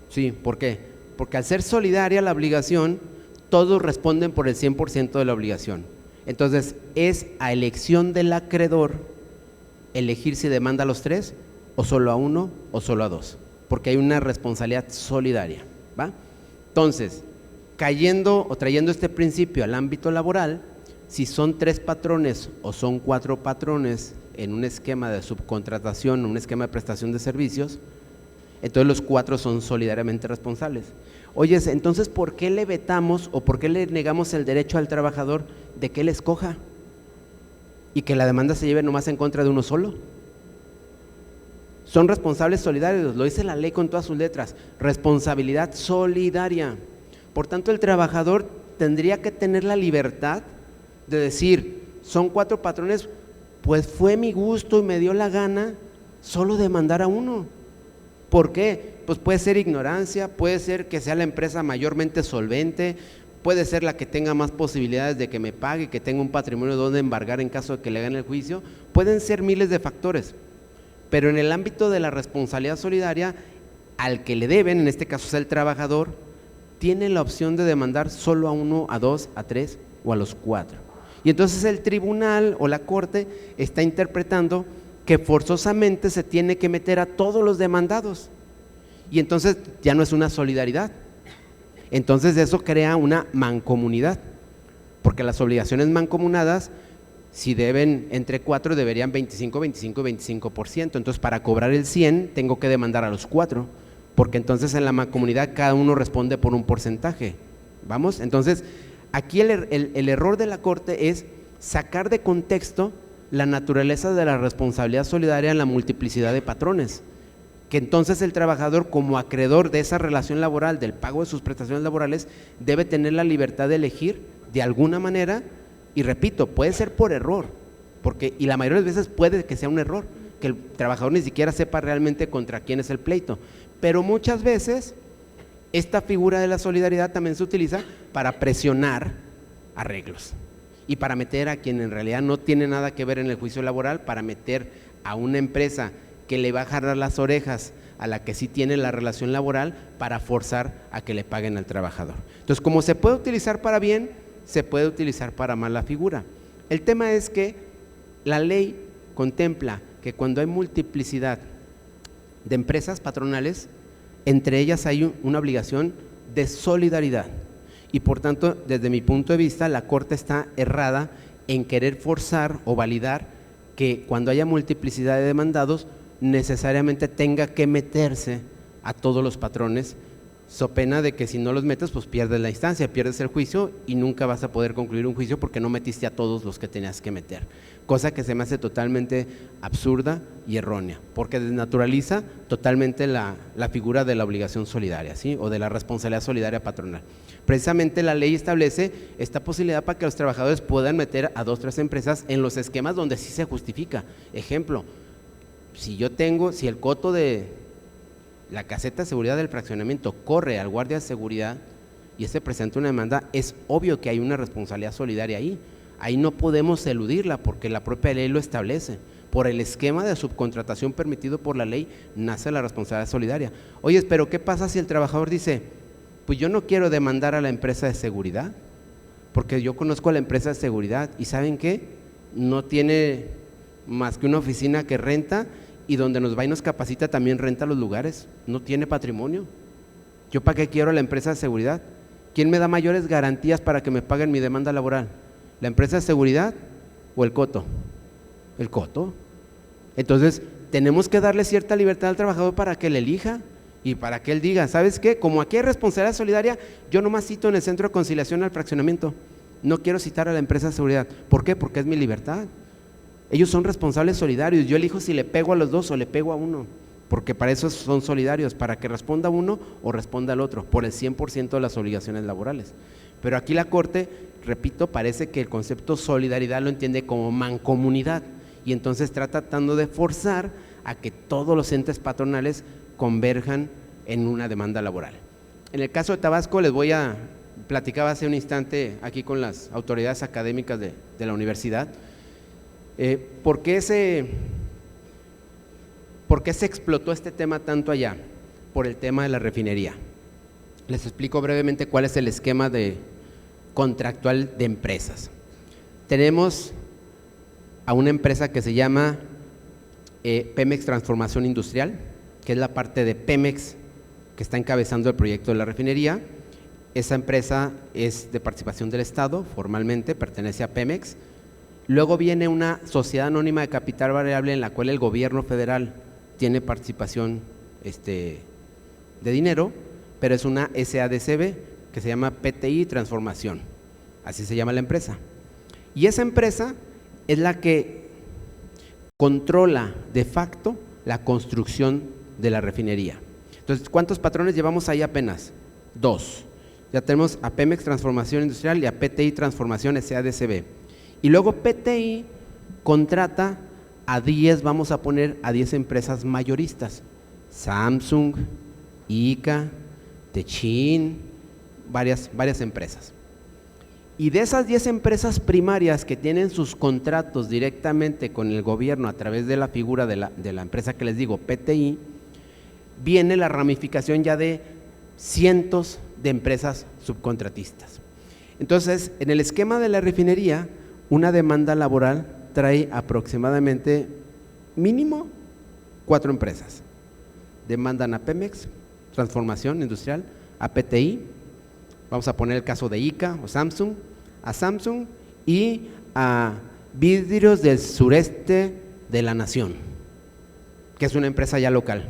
Sí, ¿por qué? Porque al ser solidaria la obligación, todos responden por el 100% de la obligación. Entonces, es a elección del acreedor elegir si demanda a los tres, o solo a uno, o solo a dos, porque hay una responsabilidad solidaria, ¿va? Entonces, cayendo o trayendo este principio al ámbito laboral, si son tres patrones o son cuatro patrones en un esquema de subcontratación, un esquema de prestación de servicios, entonces los cuatro son solidariamente responsables. Oye, entonces, ¿por qué le vetamos o por qué le negamos el derecho al trabajador de que él escoja y que la demanda se lleve nomás en contra de uno solo? Son responsables solidarios, lo dice la ley con todas sus letras, responsabilidad solidaria. Por tanto, el trabajador tendría que tener la libertad de decir, son cuatro patrones, pues fue mi gusto y me dio la gana solo demandar a uno. ¿Por qué? Pues puede ser ignorancia, puede ser que sea la empresa mayormente solvente, puede ser la que tenga más posibilidades de que me pague, que tenga un patrimonio donde embargar en caso de que le hagan el juicio, pueden ser miles de factores. Pero en el ámbito de la responsabilidad solidaria, al que le deben, en este caso es el trabajador, tiene la opción de demandar solo a uno, a dos, a tres o a los cuatro. Y entonces el tribunal o la corte está interpretando que forzosamente se tiene que meter a todos los demandados. Y entonces ya no es una solidaridad. Entonces eso crea una mancomunidad, porque las obligaciones mancomunadas, si deben entre cuatro, deberían 25, 25 y 25%. Entonces, para cobrar el 100, tengo que demandar a los cuatro, porque entonces en la mancomunidad cada uno responde por un porcentaje. ¿Vamos? Entonces, aquí el error de la Corte es sacar de contexto la naturaleza de la responsabilidad solidaria en la multiplicidad de patrones, que entonces el trabajador, como acreedor de esa relación laboral, del pago de sus prestaciones laborales, debe tener la libertad de elegir de alguna manera. Y repito, puede ser por error, y la mayoría de veces puede que sea un error, que el trabajador ni siquiera sepa realmente contra quién es el pleito. Pero muchas veces esta figura de la solidaridad también se utiliza para presionar arreglos y para meter a quien en realidad no tiene nada que ver en el juicio laboral, para meter a una empresa que le va a jalar las orejas a la que sí tiene la relación laboral para forzar a que le paguen al trabajador. Entonces, como se puede utilizar para bien, se puede utilizar para mal la figura. El tema es que la ley contempla que cuando hay multiplicidad de empresas patronales, entre ellas hay una obligación de solidaridad y por tanto, desde mi punto de vista, la Corte está errada en querer forzar o validar que cuando haya multiplicidad de demandados necesariamente tenga que meterse a todos los patrones, so pena de que si no los metes pues pierdes la instancia, pierdes el juicio y nunca vas a poder concluir un juicio porque no metiste a todos los que tenías que meter, cosa que se me hace totalmente absurda y errónea, porque desnaturaliza totalmente la figura de la obligación solidaria, ¿sí? O de la responsabilidad solidaria patronal. Precisamente la ley establece esta posibilidad para que los trabajadores puedan meter a 2 o 3 empresas en los esquemas donde sí se justifica. Ejemplo, si el coto de la caseta de seguridad del fraccionamiento corre al guardia de seguridad y este presenta una demanda, es obvio que hay una responsabilidad solidaria ahí. Ahí no podemos eludirla porque la propia ley lo establece. Por el esquema de subcontratación permitido por la ley nace la responsabilidad solidaria. Oye, pero ¿qué pasa si el trabajador dice, pues yo no quiero demandar a la empresa de seguridad porque yo conozco a la empresa de seguridad y ¿saben qué? No tiene más que una oficina que renta y donde nos va y nos capacita también renta los lugares, no tiene patrimonio. ¿Yo para qué quiero la empresa de seguridad? ¿Quién me da mayores garantías para que me paguen mi demanda laboral? ¿La empresa de seguridad o el coto? El coto. Entonces tenemos que darle cierta libertad al trabajador para que él elija y para que él diga, ¿sabes qué? Como aquí hay responsabilidad solidaria, yo nomás cito en el centro de conciliación al fraccionamiento, no quiero citar a la empresa de seguridad. ¿Por qué? Porque es mi libertad. Ellos son responsables solidarios, yo elijo si le pego a los 2 o le pego a uno, porque para eso son solidarios, para que responda uno o responda al otro, por el 100% de las obligaciones laborales. Pero aquí la Corte, repito, parece que el concepto solidaridad lo entiende como mancomunidad y entonces está tratando de forzar a que todos los entes patronales converjan en una demanda laboral. En el caso de Tabasco, les voy a platicar hace un instante aquí con las autoridades académicas de la universidad. ¿Por qué se explotó este tema tanto allá? Por el tema de la refinería. Les explico brevemente cuál es el esquema contractual de empresas. Tenemos a una empresa que se llama Pemex Transformación Industrial, que es la parte de Pemex que está encabezando el proyecto de la refinería. Esa empresa es de participación del Estado, formalmente pertenece a Pemex. Luego viene una sociedad anónima de capital variable en la cual el gobierno federal tiene participación de dinero, pero es una SADCB que se llama PTI Transformación, así se llama la empresa. Y esa empresa es la que controla de facto la construcción de la refinería. Entonces, ¿cuántos patrones llevamos ahí apenas? 2. Ya tenemos a Pemex Transformación Industrial y a PTI Transformación SADCB. Y luego PTI contrata a 10, vamos a poner a 10 empresas mayoristas, Samsung, ICA, Techin, varias empresas. Y de esas 10 empresas primarias que tienen sus contratos directamente con el gobierno a través de la figura de la empresa que les digo, PTI, viene la ramificación ya de cientos de empresas subcontratistas. Entonces, en el esquema de la refinería, una demanda laboral trae aproximadamente mínimo 4 empresas. Demandan a Pemex, Transformación Industrial, a PTI, vamos a poner el caso de ICA o Samsung, a Samsung y a Vidrios del Sureste de la Nación, que es una empresa ya local.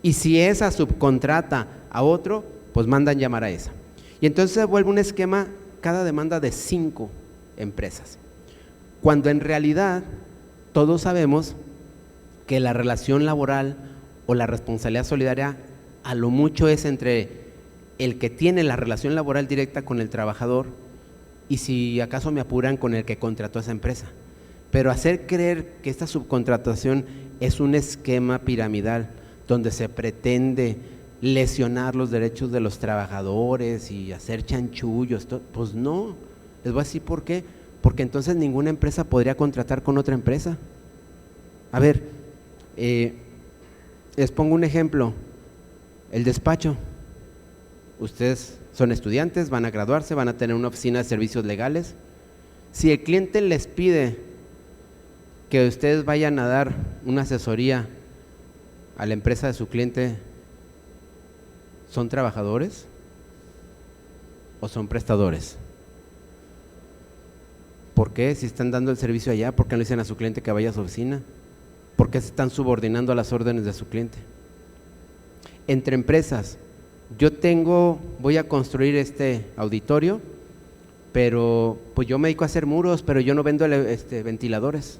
Y si esa subcontrata a otro, pues mandan llamar a esa. Y entonces se vuelve un esquema, cada demanda de 5 empresas, cuando en realidad todos sabemos que la relación laboral o la responsabilidad solidaria a lo mucho es entre el que tiene la relación laboral directa con el trabajador y si acaso me apuran con el que contrató esa empresa. Pero hacer creer que esta subcontratación es un esquema piramidal donde se pretende lesionar los derechos de los trabajadores y hacer chanchullos, pues no, les voy a decir por qué, porque entonces ninguna empresa podría contratar con otra empresa. A ver, les pongo un ejemplo, el despacho, ustedes son estudiantes, van a graduarse, van a tener una oficina de servicios legales. Si el cliente les pide que ustedes vayan a dar una asesoría a la empresa de su cliente, ¿son trabajadores o son prestadores? ¿Por qué? Si están dando el servicio allá, ¿por qué no le dicen a su cliente que vaya a su oficina? ¿Por qué se están subordinando a las órdenes de su cliente? Entre empresas, voy a construir este auditorio, pero pues yo me dedico a hacer muros, pero yo no vendo ventiladores,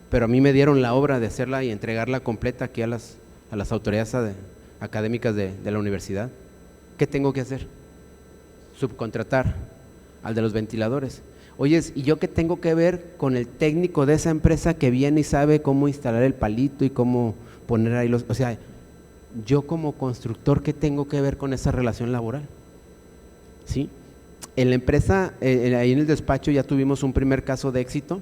pero a mí me dieron la obra de hacerla y entregarla completa aquí a las autoridades académicas de la universidad. ¿Qué tengo que hacer? Subcontratar al de los ventiladores. Oye, ¿y yo qué tengo que ver con el técnico de esa empresa que viene y sabe cómo instalar el palito y cómo poner ahí o sea, yo como constructor, ¿qué tengo que ver con esa relación laboral? ¿Sí? En la empresa, ahí en el despacho ya tuvimos un primer caso de éxito,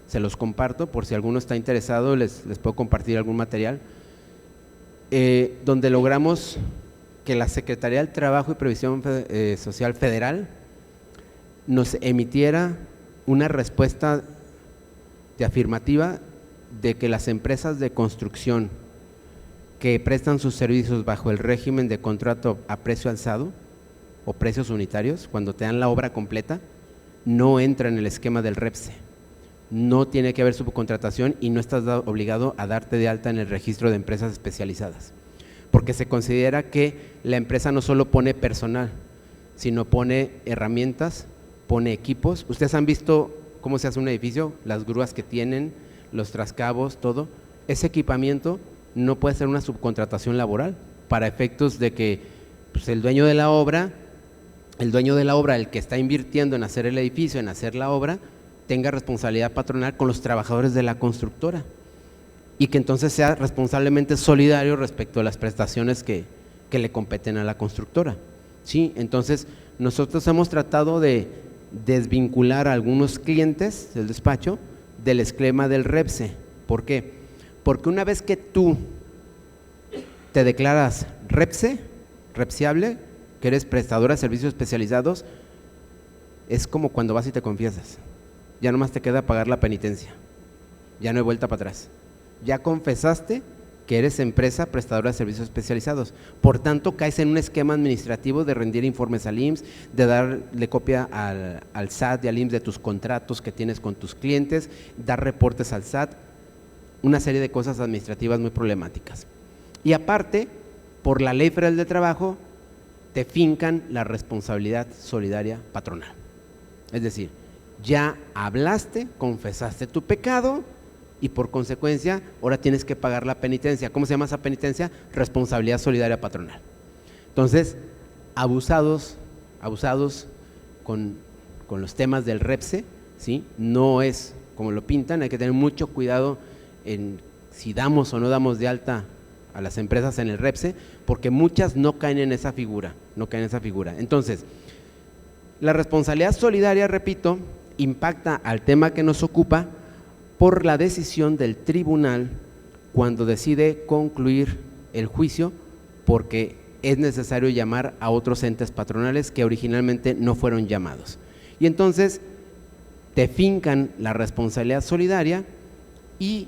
se los comparto por si alguno está interesado, les puedo compartir algún material, donde logramos que la Secretaría del Trabajo y Previsión Social Federal nos emitiera una respuesta de afirmativa de que las empresas de construcción que prestan sus servicios bajo el régimen de contrato a precio alzado o precios unitarios, cuando te dan la obra completa, no entra en el esquema del REPSE, no tiene que haber subcontratación y no estás obligado a darte de alta en el registro de empresas especializadas, porque se considera que la empresa no solo pone personal, sino pone herramientas, pone equipos. Ustedes han visto cómo se hace un edificio, las grúas que tienen, los trascabos, todo. Ese equipamiento no puede ser una subcontratación laboral para efectos de que pues, el dueño de la obra, el que está invirtiendo en hacer el edificio, en hacer la obra, tenga responsabilidad patronal con los trabajadores de la constructora y que entonces sea responsablemente solidario respecto a las prestaciones que le competen a la constructora. ¿Sí? Entonces, nosotros hemos tratado de desvincular a algunos clientes del despacho del esquema del REPSE. ¿Por qué? Porque una vez que tú te declaras repsiable, que eres prestadora de servicios especializados, es como cuando vas y te confiesas, ya nomás te queda pagar la penitencia, ya no hay vuelta para atrás, ya confesaste que eres empresa prestadora de servicios especializados, por tanto caes en un esquema administrativo de rendir informes al IMSS, de darle copia al SAT y al IMSS de tus contratos que tienes con tus clientes, dar reportes al SAT, una serie de cosas administrativas muy problemáticas. Y aparte, por la Ley Federal de Trabajo, te fincan la responsabilidad solidaria patronal. Es decir, ya hablaste, confesaste tu pecado y por consecuencia ahora tienes que pagar la penitencia. ¿Cómo se llama esa penitencia? Responsabilidad solidaria patronal. Entonces, abusados con los temas del REPSE, ¿sí? No es como lo pintan, hay que tener mucho cuidado en si damos o no damos de alta a las empresas en el REPSE, porque muchas no caen en esa figura, Entonces, la responsabilidad solidaria, repito, impacta al tema que nos ocupa por la decisión del tribunal cuando decide concluir el juicio, porque es necesario llamar a otros entes patronales que originalmente no fueron llamados. Y entonces te fincan la responsabilidad solidaria y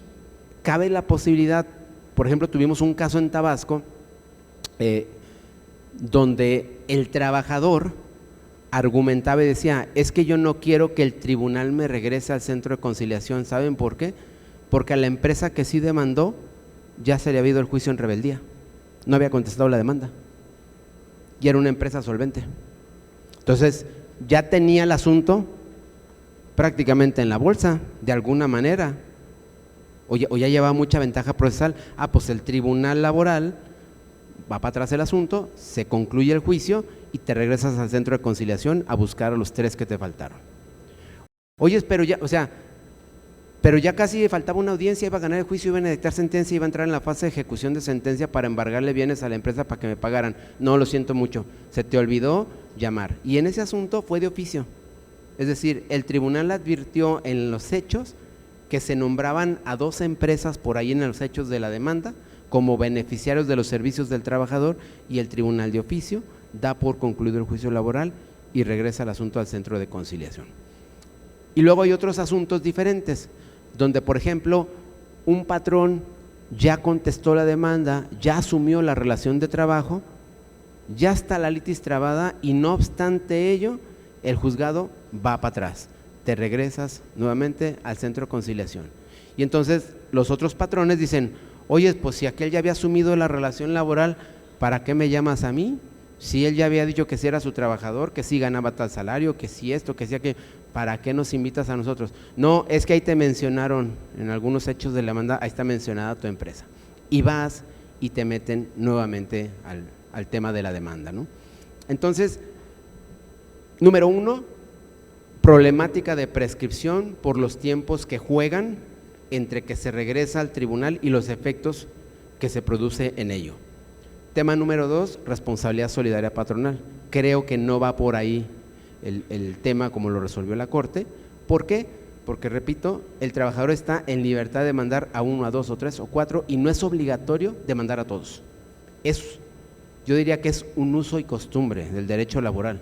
cabe la posibilidad, por ejemplo, tuvimos un caso en Tabasco donde el trabajador argumentaba y decía, es que yo no quiero que el tribunal me regrese al centro de conciliación. ¿Saben por qué? Porque a la empresa que sí demandó ya se le había ido el juicio en rebeldía, no había contestado la demanda y era una empresa solvente. Entonces ya tenía el asunto prácticamente en la bolsa de alguna manera, o ya llevaba mucha ventaja procesal. Pues el tribunal laboral va para atrás el asunto, se concluye el juicio y te regresas al centro de conciliación a buscar a los 3 que te faltaron. Oye, pero ya, o sea, pero ya casi faltaba una audiencia, iba a ganar el juicio, iba a dictar sentencia, iba a entrar en la fase de ejecución de sentencia para embargarle bienes a la empresa para que me pagaran. No, lo siento mucho, se te olvidó llamar. Y en ese asunto fue de oficio, es decir, el tribunal advirtió en los hechos que se nombraban a 2 empresas por ahí en los hechos de la demanda como beneficiarios de los servicios del trabajador, y el tribunal de oficio da por concluido el juicio laboral y regresa el asunto al centro de conciliación. Y luego hay otros asuntos diferentes, donde por ejemplo un patrón ya contestó la demanda, ya asumió la relación de trabajo, ya está la litis trabada y no obstante ello el juzgado va para atrás, te regresas nuevamente al centro de conciliación. Y entonces los otros patrones dicen, oye, pues si aquel ya había asumido la relación laboral, ¿para qué me llamas a mí? Si él ya había dicho que sí era su trabajador, que sí ganaba tal salario, que sí esto, que sí aquello, ¿para qué nos invitas a nosotros? No, es que ahí te mencionaron, en algunos hechos de la demanda, ahí está mencionada tu empresa. Y vas y te meten nuevamente al tema de la demanda, ¿no? Entonces, número 1, problemática de prescripción por los tiempos que juegan entre que se regresa al tribunal y los efectos que se produce en ello. Tema número 2, responsabilidad solidaria patronal. Creo que no va por ahí el tema como lo resolvió la Corte. ¿Por qué? Porque, repito, el trabajador está en libertad de demandar a 1, a 2, o 3, o 4 y no es obligatorio demandar a todos. Yo diría que es un uso y costumbre del derecho laboral,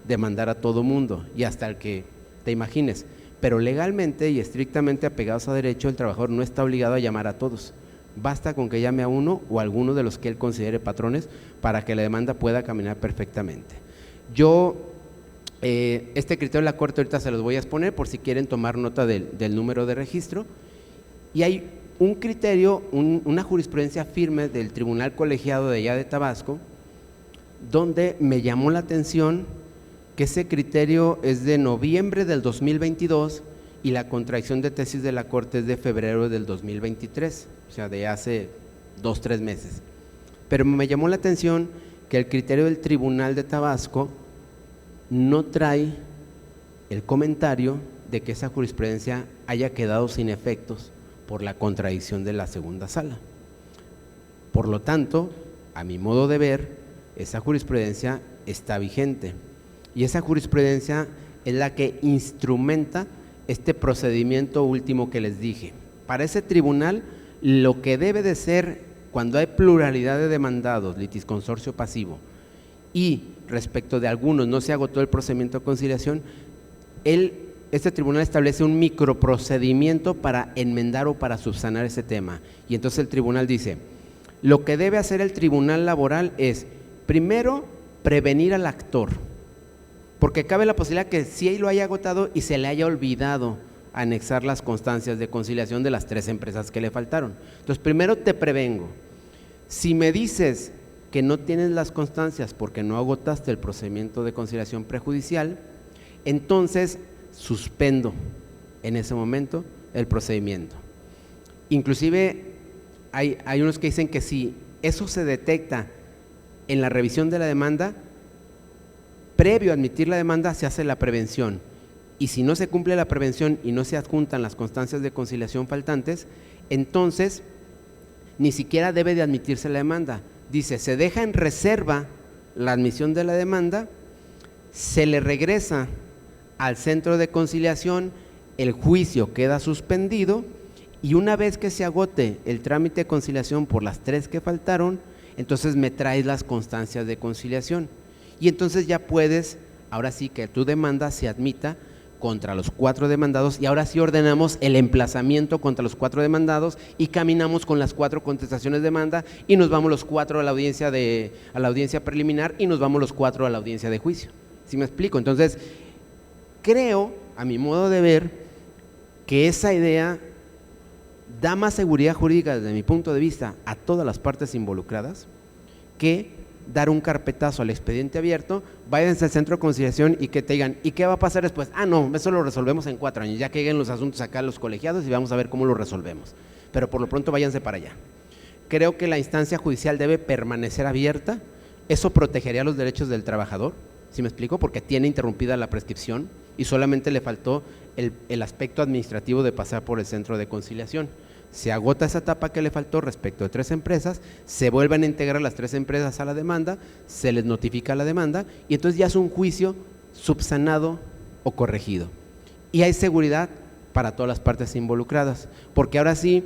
demandar a todo mundo y hasta el que te imagines, pero legalmente y estrictamente apegados a derecho, el trabajador no está obligado a llamar a todos. Basta con que llame a uno o a alguno de los que él considere patrones para que la demanda pueda caminar perfectamente. Este criterio de la Corte ahorita se los voy a exponer por si quieren tomar nota del número de registro, y hay un criterio, una jurisprudencia firme del Tribunal Colegiado de allá de Tabasco, donde me llamó la atención que ese criterio es de noviembre del 2022 y la contradicción de tesis de la Corte es de febrero del 2023, o sea, de hace 2 o 3 meses. Pero me llamó la atención que el criterio del Tribunal de Tabasco no trae el comentario de que esa jurisprudencia haya quedado sin efectos por la contradicción de la segunda sala. Por lo tanto, a mi modo de ver, esa jurisprudencia está vigente y esa jurisprudencia es la que instrumenta este procedimiento último que les dije. Para ese tribunal, lo que debe de ser cuando hay pluralidad de demandados, litisconsorcio pasivo, y respecto de algunos no se agotó el procedimiento de conciliación, este tribunal establece un microprocedimiento para enmendar o para subsanar ese tema. Y entonces el tribunal dice, lo que debe hacer el tribunal laboral es, primero, prevenir al actor, porque cabe la posibilidad que sí lo haya agotado y se le haya olvidado anexar las constancias de conciliación de las 3 empresas que le faltaron. Entonces, primero te prevengo. Si me dices que no tienes las constancias porque no agotaste el procedimiento de conciliación prejudicial, entonces suspendo en ese momento el procedimiento. Inclusive hay unos que dicen que si eso se detecta en la revisión de la demanda, previo a admitir la demanda se hace la prevención, y si no se cumple la prevención y no se adjuntan las constancias de conciliación faltantes, entonces ni siquiera debe de admitirse la demanda. Dice, se deja en reserva la admisión de la demanda, se le regresa al centro de conciliación, el juicio queda suspendido y una vez que se agote el trámite de conciliación por las 3 que faltaron, entonces me traes las constancias de conciliación y entonces ya puedes, ahora sí que tu demanda se admita contra los 4 demandados y ahora sí ordenamos el emplazamiento contra los 4 demandados y caminamos con las 4 contestaciones de demanda y nos vamos los 4 a la audiencia preliminar y nos vamos los 4 a la audiencia de juicio. ¿Sí me explico? Entonces, creo, a mi modo de ver, que esa idea da más seguridad jurídica desde mi punto de vista a todas las partes involucradas que dar un carpetazo al expediente abierto, váyanse al centro de conciliación y que te digan, ¿y qué va a pasar después? Ah, no, eso lo resolvemos en 4 años, ya que lleguen los asuntos acá a los colegiados y vamos a ver cómo lo resolvemos, pero por lo pronto váyanse para allá. Creo que la instancia judicial debe permanecer abierta, eso protegería los derechos del trabajador, ¿sí me explico? Porque tiene interrumpida la prescripción, y solamente le faltó el aspecto administrativo de pasar por el centro de conciliación. Se agota esa etapa que le faltó respecto de 3 empresas, se vuelven a integrar las 3 empresas a la demanda, se les notifica la demanda y entonces ya es un juicio subsanado o corregido. Y hay seguridad para todas las partes involucradas, porque ahora sí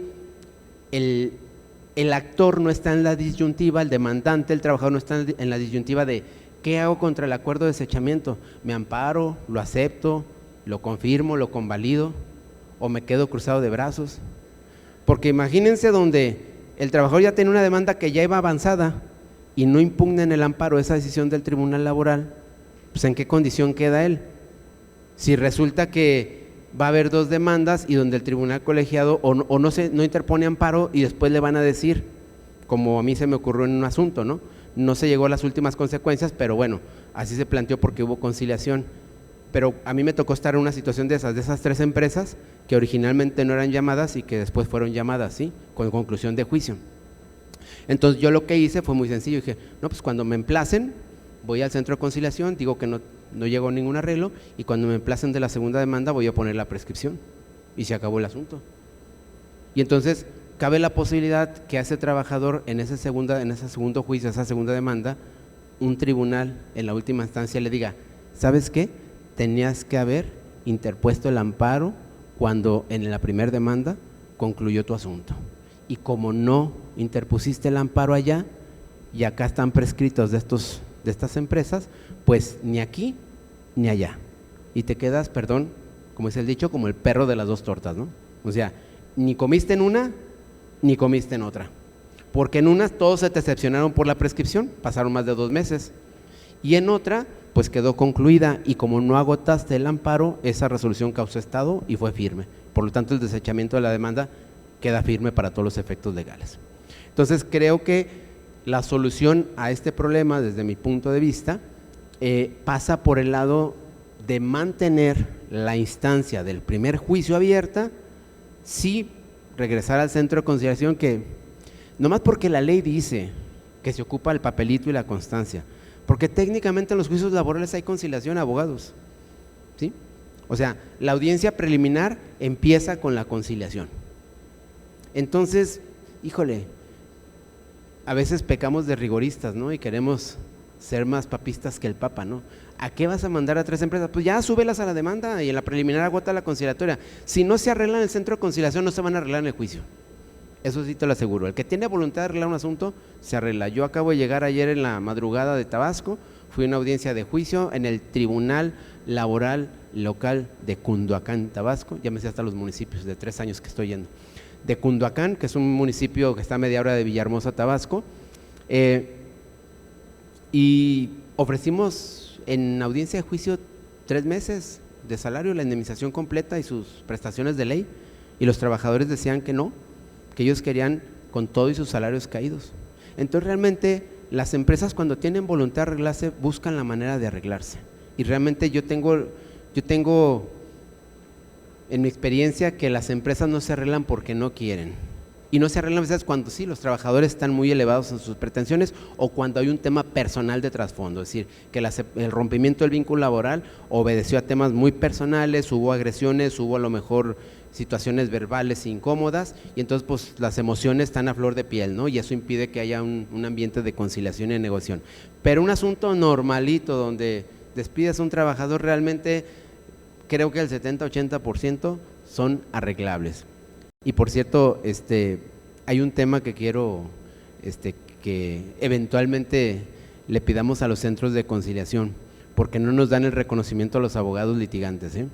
el actor no está en la disyuntiva, el demandante, el trabajador no está en la disyuntiva de ¿qué hago contra el acuerdo de desechamiento? ¿Me amparo, lo acepto, lo confirmo, lo convalido o me quedo cruzado de brazos? Porque imagínense donde el trabajador ya tiene una demanda que ya iba avanzada y no impugnen el amparo esa decisión del tribunal laboral, pues ¿en qué condición queda él? Si resulta que va a haber 2 demandas y donde el tribunal colegiado o no interpone amparo y después le van a decir, como a mí se me ocurrió en un asunto, no se llegó a las últimas consecuencias, pero bueno, así se planteó porque hubo conciliación. Pero a mí me tocó estar en una situación de esas 3 empresas que originalmente no eran llamadas y que después fueron llamadas, ¿sí? Con conclusión de juicio. Entonces yo lo que hice fue muy sencillo, dije, no, pues cuando me emplacen, voy al centro de conciliación, digo que no llegó a ningún arreglo y cuando me emplacen de la segunda demanda voy a poner la prescripción y se acabó el asunto. Y entonces cabe la posibilidad que a ese trabajador en ese segundo juicio, esa segunda demanda, un tribunal en la última instancia le diga, ¿sabes qué? Tenías que haber interpuesto el amparo cuando en la primera demanda concluyó tu asunto. Y como no interpusiste el amparo allá, y acá están prescritos de estas empresas, pues ni aquí ni allá. Y te quedas, perdón, como es el dicho, como el perro de las 2 tortas, ¿no? O sea, ni comiste en una, ni comiste en otra. Porque en una todos se te excepcionaron por la prescripción, pasaron más de 2 meses. Y en otra, pues quedó concluida y como no agotaste el amparo, esa resolución causó estado y fue firme. Por lo tanto, el desechamiento de la demanda queda firme para todos los efectos legales. Entonces, creo que la solución a este problema, desde mi punto de vista, pasa por el lado de mantener la instancia del primer juicio abierta, sí regresar al centro de conciliación, que nomás porque la ley dice que se ocupa el papelito y la constancia, porque técnicamente en los juicios laborales hay conciliación, abogados, ¿sí? O sea, la audiencia preliminar empieza con la conciliación. Entonces, híjole, a veces pecamos de rigoristas, ¿no? Y queremos ser más papistas que el Papa, ¿no? ¿A qué vas a mandar a 3 empresas? Pues ya súbelas a la demanda y en la preliminar agota la conciliatoria. Si no se arreglan en el centro de conciliación, no se van a arreglar en el juicio. Eso sí te lo aseguro. El que tiene voluntad de arreglar un asunto, se arregla. Yo acabo de llegar ayer en la madrugada de Tabasco, fui a una audiencia de juicio en el Tribunal Laboral Local de Cunduacán, Tabasco, ya me sé hasta los municipios, de 3 años que estoy yendo. De Cunduacán, que es un municipio que está a media hora de Villahermosa, Tabasco, y ofrecimos en audiencia de juicio 3 meses de salario, la indemnización completa y sus prestaciones de ley, y los trabajadores decían que no, que ellos querían con todo y sus salarios caídos. Entonces realmente las empresas cuando tienen voluntad de arreglarse buscan la manera de arreglarse, y realmente yo tengo en mi experiencia que las empresas no se arreglan porque no quieren, y no se arreglan a veces cuando sí, los trabajadores están muy elevados en sus pretensiones o cuando hay un tema personal de trasfondo, es decir, que el rompimiento del vínculo laboral obedeció a temas muy personales, hubo agresiones, hubo a lo mejor situaciones verbales incómodas y entonces pues las emociones están a flor de piel, ¿no? Y eso impide que haya un ambiente de conciliación y negociación. Pero un asunto normalito donde despides a un trabajador, realmente creo que el 70-80% son arreglables. Y por cierto, hay un tema que quiero que eventualmente le pidamos a los centros de conciliación, porque no nos dan el reconocimiento a los abogados litigantes, ¿eh?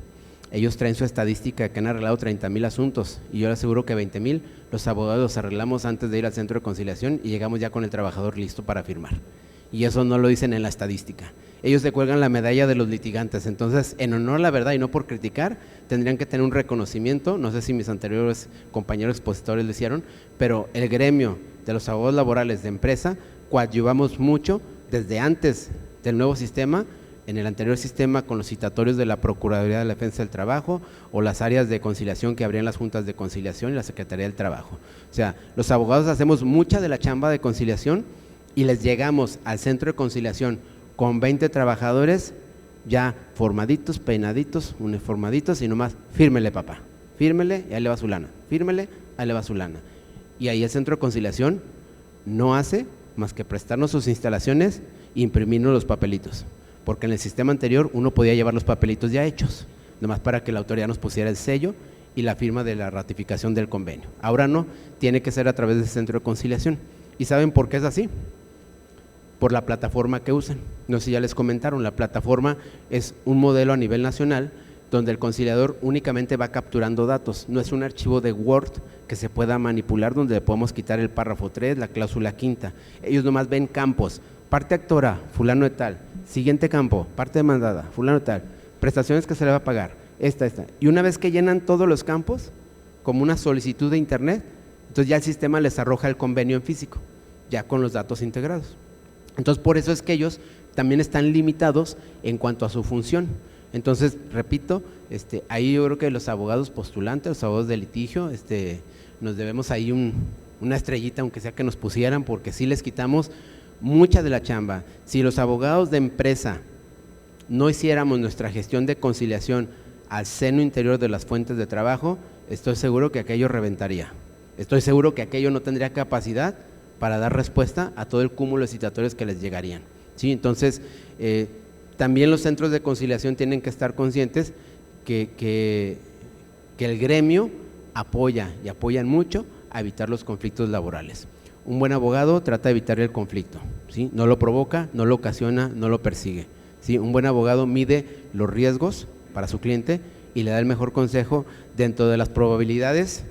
Ellos traen su estadística que han arreglado 30,000 asuntos y yo les aseguro que 20,000 los abogados los arreglamos antes de ir al centro de conciliación y llegamos ya con el trabajador listo para firmar. Y eso no lo dicen en la estadística. Ellos se cuelgan la medalla de los litigantes, entonces en honor a la verdad y no por criticar, tendrían que tener un reconocimiento, no sé si mis anteriores compañeros expositores lo hicieron, pero el gremio de los abogados laborales de empresa coadyuvamos mucho desde antes del nuevo sistema, en el anterior sistema con los citatorios de la Procuraduría de la Defensa del Trabajo o las áreas de conciliación que abrían las juntas de conciliación y la Secretaría del Trabajo. O sea, los abogados hacemos mucha de la chamba de conciliación y les llegamos al centro de conciliación con 20 trabajadores ya formaditos, peinaditos, uniformaditos y nomás, fírmele papá, fírmele y ahí le va su lana, fírmele, ahí le va su lana. Y ahí el Centro de Conciliación no hace más que prestarnos sus instalaciones e imprimirnos los papelitos, porque en el sistema anterior uno podía llevar los papelitos ya hechos, nomás para que la autoridad nos pusiera el sello y la firma de la ratificación del convenio. Ahora no, tiene que ser a través del Centro de Conciliación. ¿Y saben por qué es así? Por la plataforma que usan. No sé si ya les comentaron, la plataforma es un modelo a nivel nacional donde el conciliador únicamente va capturando datos, no es un archivo de Word que se pueda manipular donde le podemos quitar el párrafo 3, la cláusula quinta. Ellos nomás ven campos, parte actora, fulano de tal, siguiente campo, parte demandada, fulano de tal, prestaciones que se le va a pagar, esta. Y una vez que llenan todos los campos, como una solicitud de internet, entonces ya el sistema les arroja el convenio en físico, ya con los datos integrados. Entonces por eso es que ellos también están limitados en cuanto a su función. Entonces, repito, ahí yo creo que los abogados postulantes, los abogados de litigio, nos debemos ahí una estrellita, aunque sea que nos pusieran, porque sí les quitamos mucha de la chamba. Si los abogados de empresa no hiciéramos nuestra gestión de conciliación al seno interior de las fuentes de trabajo, estoy seguro que aquello reventaría. Estoy seguro que aquello no tendría capacidad para dar respuesta a todo el cúmulo de citatorios que les llegarían, ¿sí? Entonces, también los centros de conciliación tienen que estar conscientes que el gremio apoya y apoyan mucho a evitar los conflictos laborales. Un buen abogado trata de evitar el conflicto, ¿sí? No lo provoca, no lo ocasiona, no lo persigue, ¿sí? Un buen abogado mide los riesgos para su cliente y le da el mejor consejo dentro de las probabilidades,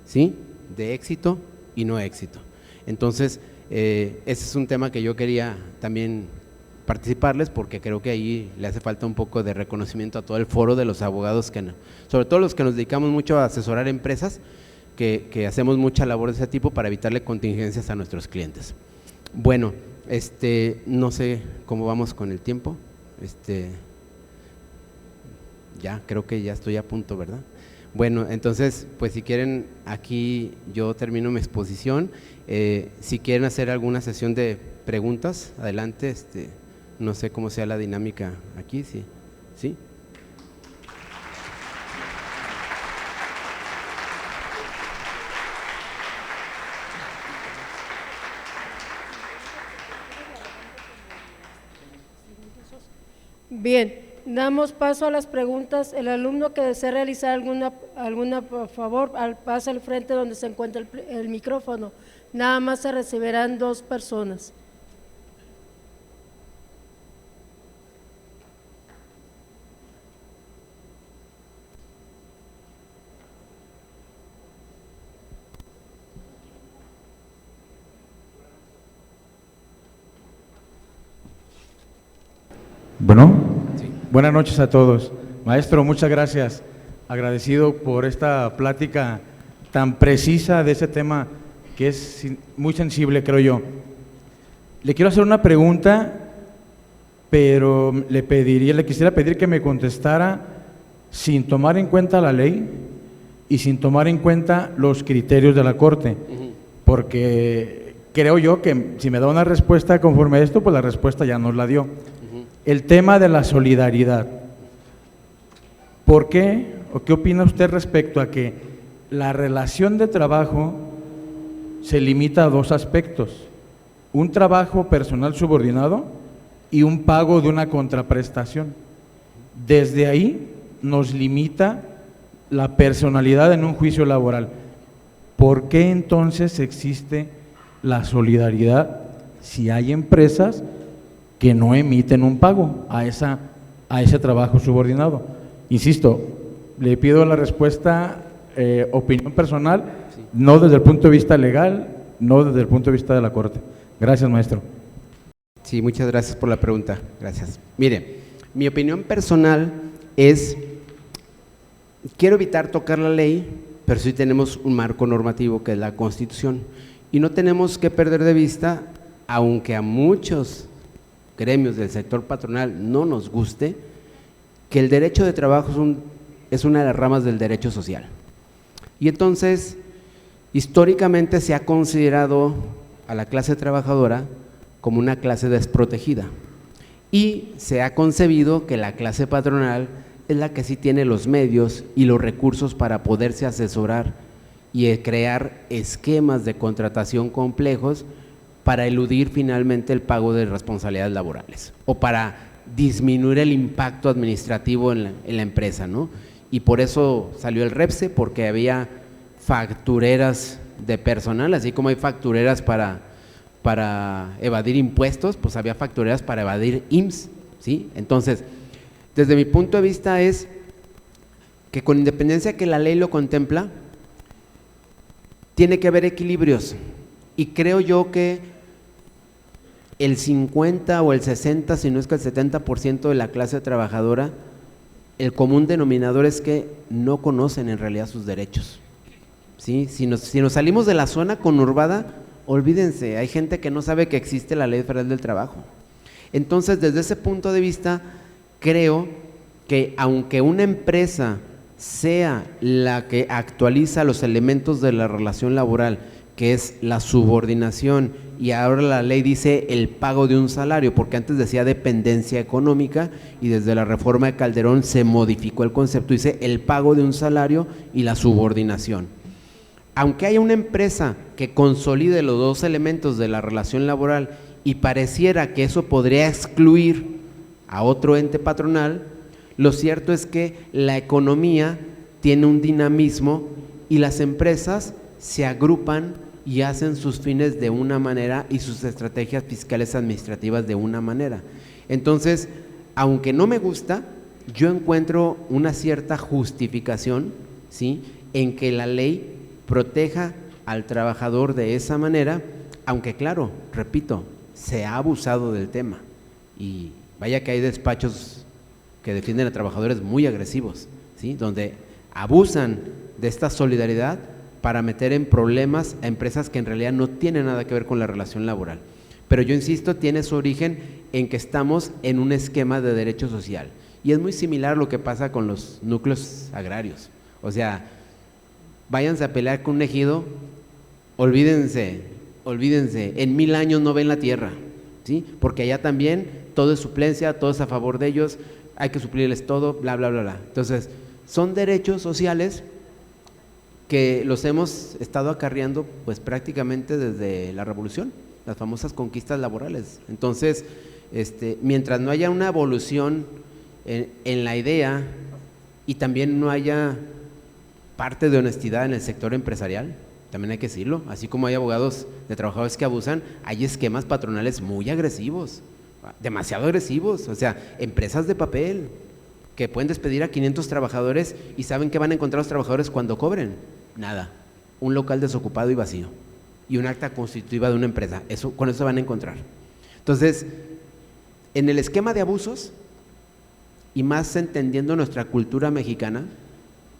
¿sí?, de éxito y no éxito. Entonces, ese es un tema que yo quería también participarles, porque creo que ahí le hace falta un poco de reconocimiento a todo el foro de los abogados, sobre todo los que nos dedicamos mucho a asesorar empresas, que hacemos mucha labor de ese tipo para evitarle contingencias a nuestros clientes. Bueno, no sé cómo vamos con el tiempo, ya creo que ya estoy a punto, ¿verdad? Bueno, entonces, pues si quieren, aquí yo termino mi exposición. Si quieren hacer alguna sesión de preguntas, adelante, no sé cómo sea la dinámica aquí, ¿sí? ¿Sí? Bien, damos paso a las preguntas. El alumno que desee realizar alguna por favor, pasa al frente donde se encuentra el micrófono. Nada más se recibirán 2 personas. Bueno, Sí. Buenas noches a todos. Maestro, muchas gracias. Agradecido por esta plática tan precisa de ese tema que es muy sensible, creo yo. Le quiero hacer una pregunta, pero le quisiera pedir que me contestara sin tomar en cuenta la ley y sin tomar en cuenta los criterios de la Corte, porque creo yo que si me da una respuesta conforme a esto, pues la respuesta ya nos la dio. El tema de la solidaridad. ¿Por qué o qué opina usted respecto a que la relación de trabajo se limita a 2 aspectos? Un trabajo personal subordinado y un pago de una contraprestación. Desde ahí nos limita la personalidad en un juicio laboral. ¿Por qué entonces existe la solidaridad si hay empresas que no emiten un pago a ese trabajo subordinado? Insisto, le pido la respuesta, opinión personal, sí, no desde el punto de vista legal, no desde el punto de vista de la Corte. Gracias, maestro. Sí, muchas gracias por la pregunta, gracias. Mire, mi opinión personal es, quiero evitar tocar la ley, pero sí tenemos un marco normativo que es la Constitución, y no tenemos que perder de vista, aunque a muchos gremios del sector patronal no nos guste, que el derecho de trabajo es una de las ramas del derecho social. Y entonces, históricamente se ha considerado a la clase trabajadora como una clase desprotegida. y se ha concebido que la clase patronal es la que sí tiene los medios y los recursos para poderse asesorar y crear esquemas de contratación complejos para eludir finalmente el pago de responsabilidades laborales o para disminuir el impacto administrativo en la empresa, ¿no? Y por eso salió el REPSE, porque había factureras de personal, así como hay factureras para evadir impuestos, pues había factureras para evadir IMSS, ¿sí? Entonces, desde mi punto de vista es que con independencia que la ley lo contempla, tiene que haber equilibrios, y creo yo que el 50 o el 60, si no es que el 70% de la clase trabajadora, el común denominador es que no conocen en realidad sus derechos, ¿sí? Si nos salimos de la zona conurbada, olvídense, hay gente que no sabe que existe la Ley Federal del Trabajo. Entonces, desde ese punto de vista, creo que aunque una empresa sea la que actualiza los elementos de la relación laboral, que es la subordinación, y ahora la ley dice el pago de un salario, porque antes decía dependencia económica, y desde la reforma de Calderón se modificó el concepto, dice el pago de un salario y la subordinación. Aunque haya una empresa que consolide los dos elementos de la relación laboral y pareciera que eso podría excluir a otro ente patronal, lo cierto es que la economía tiene un dinamismo y las empresas se agrupan y hacen sus fines de una manera y sus estrategias fiscales administrativas de una manera. Entonces, aunque no me gusta, yo encuentro una cierta justificación, ¿sí?, en que la ley proteja al trabajador de esa manera, aunque claro, repito, se ha abusado del tema y vaya que hay despachos que defienden a trabajadores muy agresivos, ¿sí?, donde abusan de esta solidaridad para meter en problemas a empresas que en realidad no tienen nada que ver con la relación laboral. Pero yo insisto, tiene su origen en que estamos en un esquema de derecho social y es muy similar a lo que pasa con los núcleos agrarios. O sea, váyanse a pelear con un ejido, olvídense, en 1000 años no ven la tierra, ¿sí?, porque allá también todo es suplencia, todo es a favor de ellos, hay que suplirles todo, bla, bla, bla, bla. Entonces, son derechos sociales que los hemos estado acarreando pues prácticamente desde la revolución, las famosas conquistas laborales. Entonces, mientras no haya una evolución en la idea y también no haya parte de honestidad en el sector empresarial, también hay que decirlo, así como hay abogados de trabajadores que abusan, hay esquemas patronales muy agresivos, demasiado agresivos, o sea, empresas de papel que pueden despedir a 500 trabajadores y saben que van a encontrar a los trabajadores cuando cobren. Nada, un local desocupado y vacío y un acta constitutiva de una empresa, con eso van a encontrar. Entonces, en el esquema de abusos y más entendiendo nuestra cultura mexicana,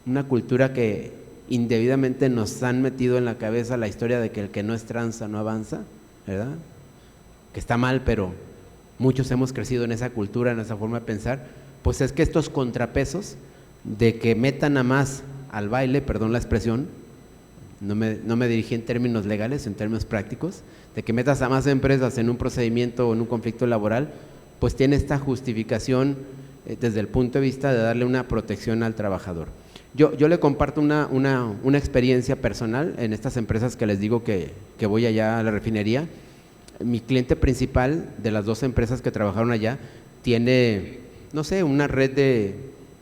una cultura que indebidamente nos han metido en la cabeza la historia de que el que no es tranza no avanza, ¿verdad? Que está mal, pero muchos hemos crecido en esa cultura, en esa forma de pensar, pues es que estos contrapesos de que metan a más al baile, perdón la expresión, no me dirigí en términos legales, en términos prácticos, de que metas a más empresas en un procedimiento o en un conflicto laboral, pues tiene esta justificación desde el punto de vista de darle una protección al trabajador. Yo le comparto una experiencia personal en estas empresas que les digo que voy allá a la refinería. Mi cliente principal de las 2 empresas que trabajaron allá tiene, no sé, una red de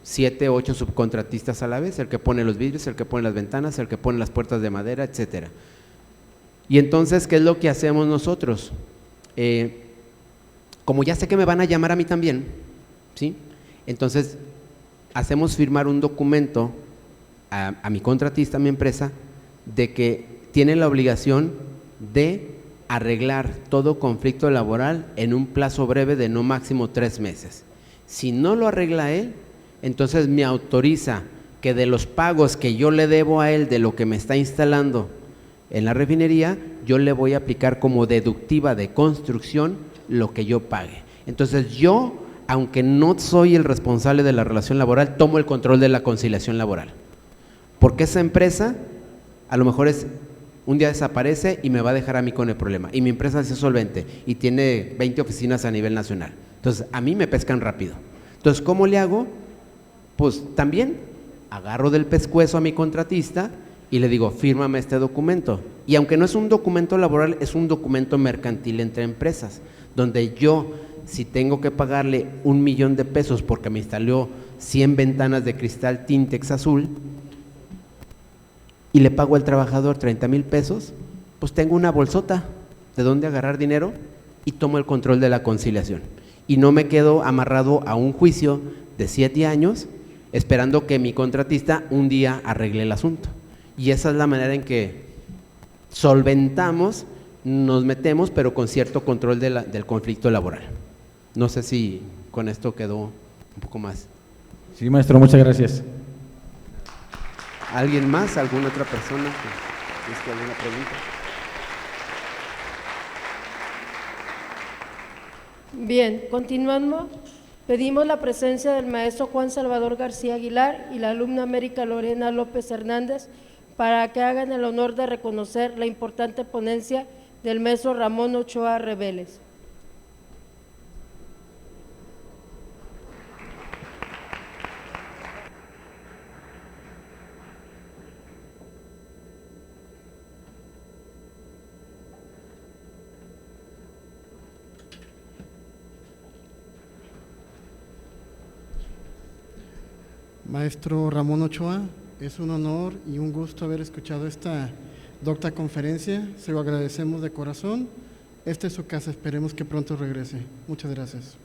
7, 8 subcontratistas a la vez, el que pone los vidrios, el que pone las ventanas, el que pone las puertas de madera, etcétera. Y entonces, ¿qué es lo que hacemos nosotros? Como ya sé que me van a llamar a mí también, ¿sí?, entonces hacemos firmar un documento a mi contratista, a mi empresa, de que tiene la obligación de arreglar todo conflicto laboral en un plazo breve de no máximo 3 meses. Si no lo arregla él, entonces me autoriza que de los pagos que yo le debo a él de lo que me está instalando en la refinería, yo le voy a aplicar como deductiva de construcción lo que yo pague. Entonces yo, aunque no soy el responsable de la relación laboral, tomo el control de la conciliación laboral, porque esa empresa a lo mejor un día desaparece y me va a dejar a mí con el problema, y mi empresa es solvente y tiene 20 oficinas a nivel nacional. Entonces, a mí me pescan rápido. Entonces, ¿cómo le hago? Pues también agarro del pescuezo a mi contratista y le digo, fírmame este documento. Y aunque no es un documento laboral, es un documento mercantil entre empresas, donde yo, si tengo que pagarle 1 millón de pesos porque me instaló 100 ventanas de cristal Tintex azul y le pago al trabajador 30,000 pesos, pues tengo una bolsota de dónde agarrar dinero y tomo el control de la conciliación. Y no me quedo amarrado a un juicio de 7 años esperando que mi contratista un día arregle el asunto. Y esa es la manera en que solventamos, nos metemos, pero con cierto control del conflicto laboral. No sé si con esto quedó un poco más. Sí, maestro, muchas gracias. ¿Alguien más? ¿Alguna otra persona que tenga alguna pregunta? Bien, continuando, pedimos la presencia del maestro Juan Salvador García Aguilar y la alumna América Lorena López Hernández para que hagan el honor de reconocer la importante ponencia del maestro Ramón Ochoa Reveles. Maestro Ramón Ochoa, es un honor y un gusto haber escuchado esta docta conferencia. Se lo agradecemos de corazón. Esta es su casa, esperemos que pronto regrese. Muchas gracias.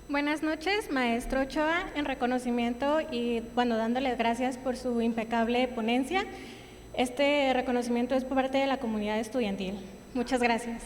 Buenas noches, maestro Ochoa, en reconocimiento y dándole gracias por su impecable ponencia. Este reconocimiento es por parte de la comunidad estudiantil. Muchas gracias.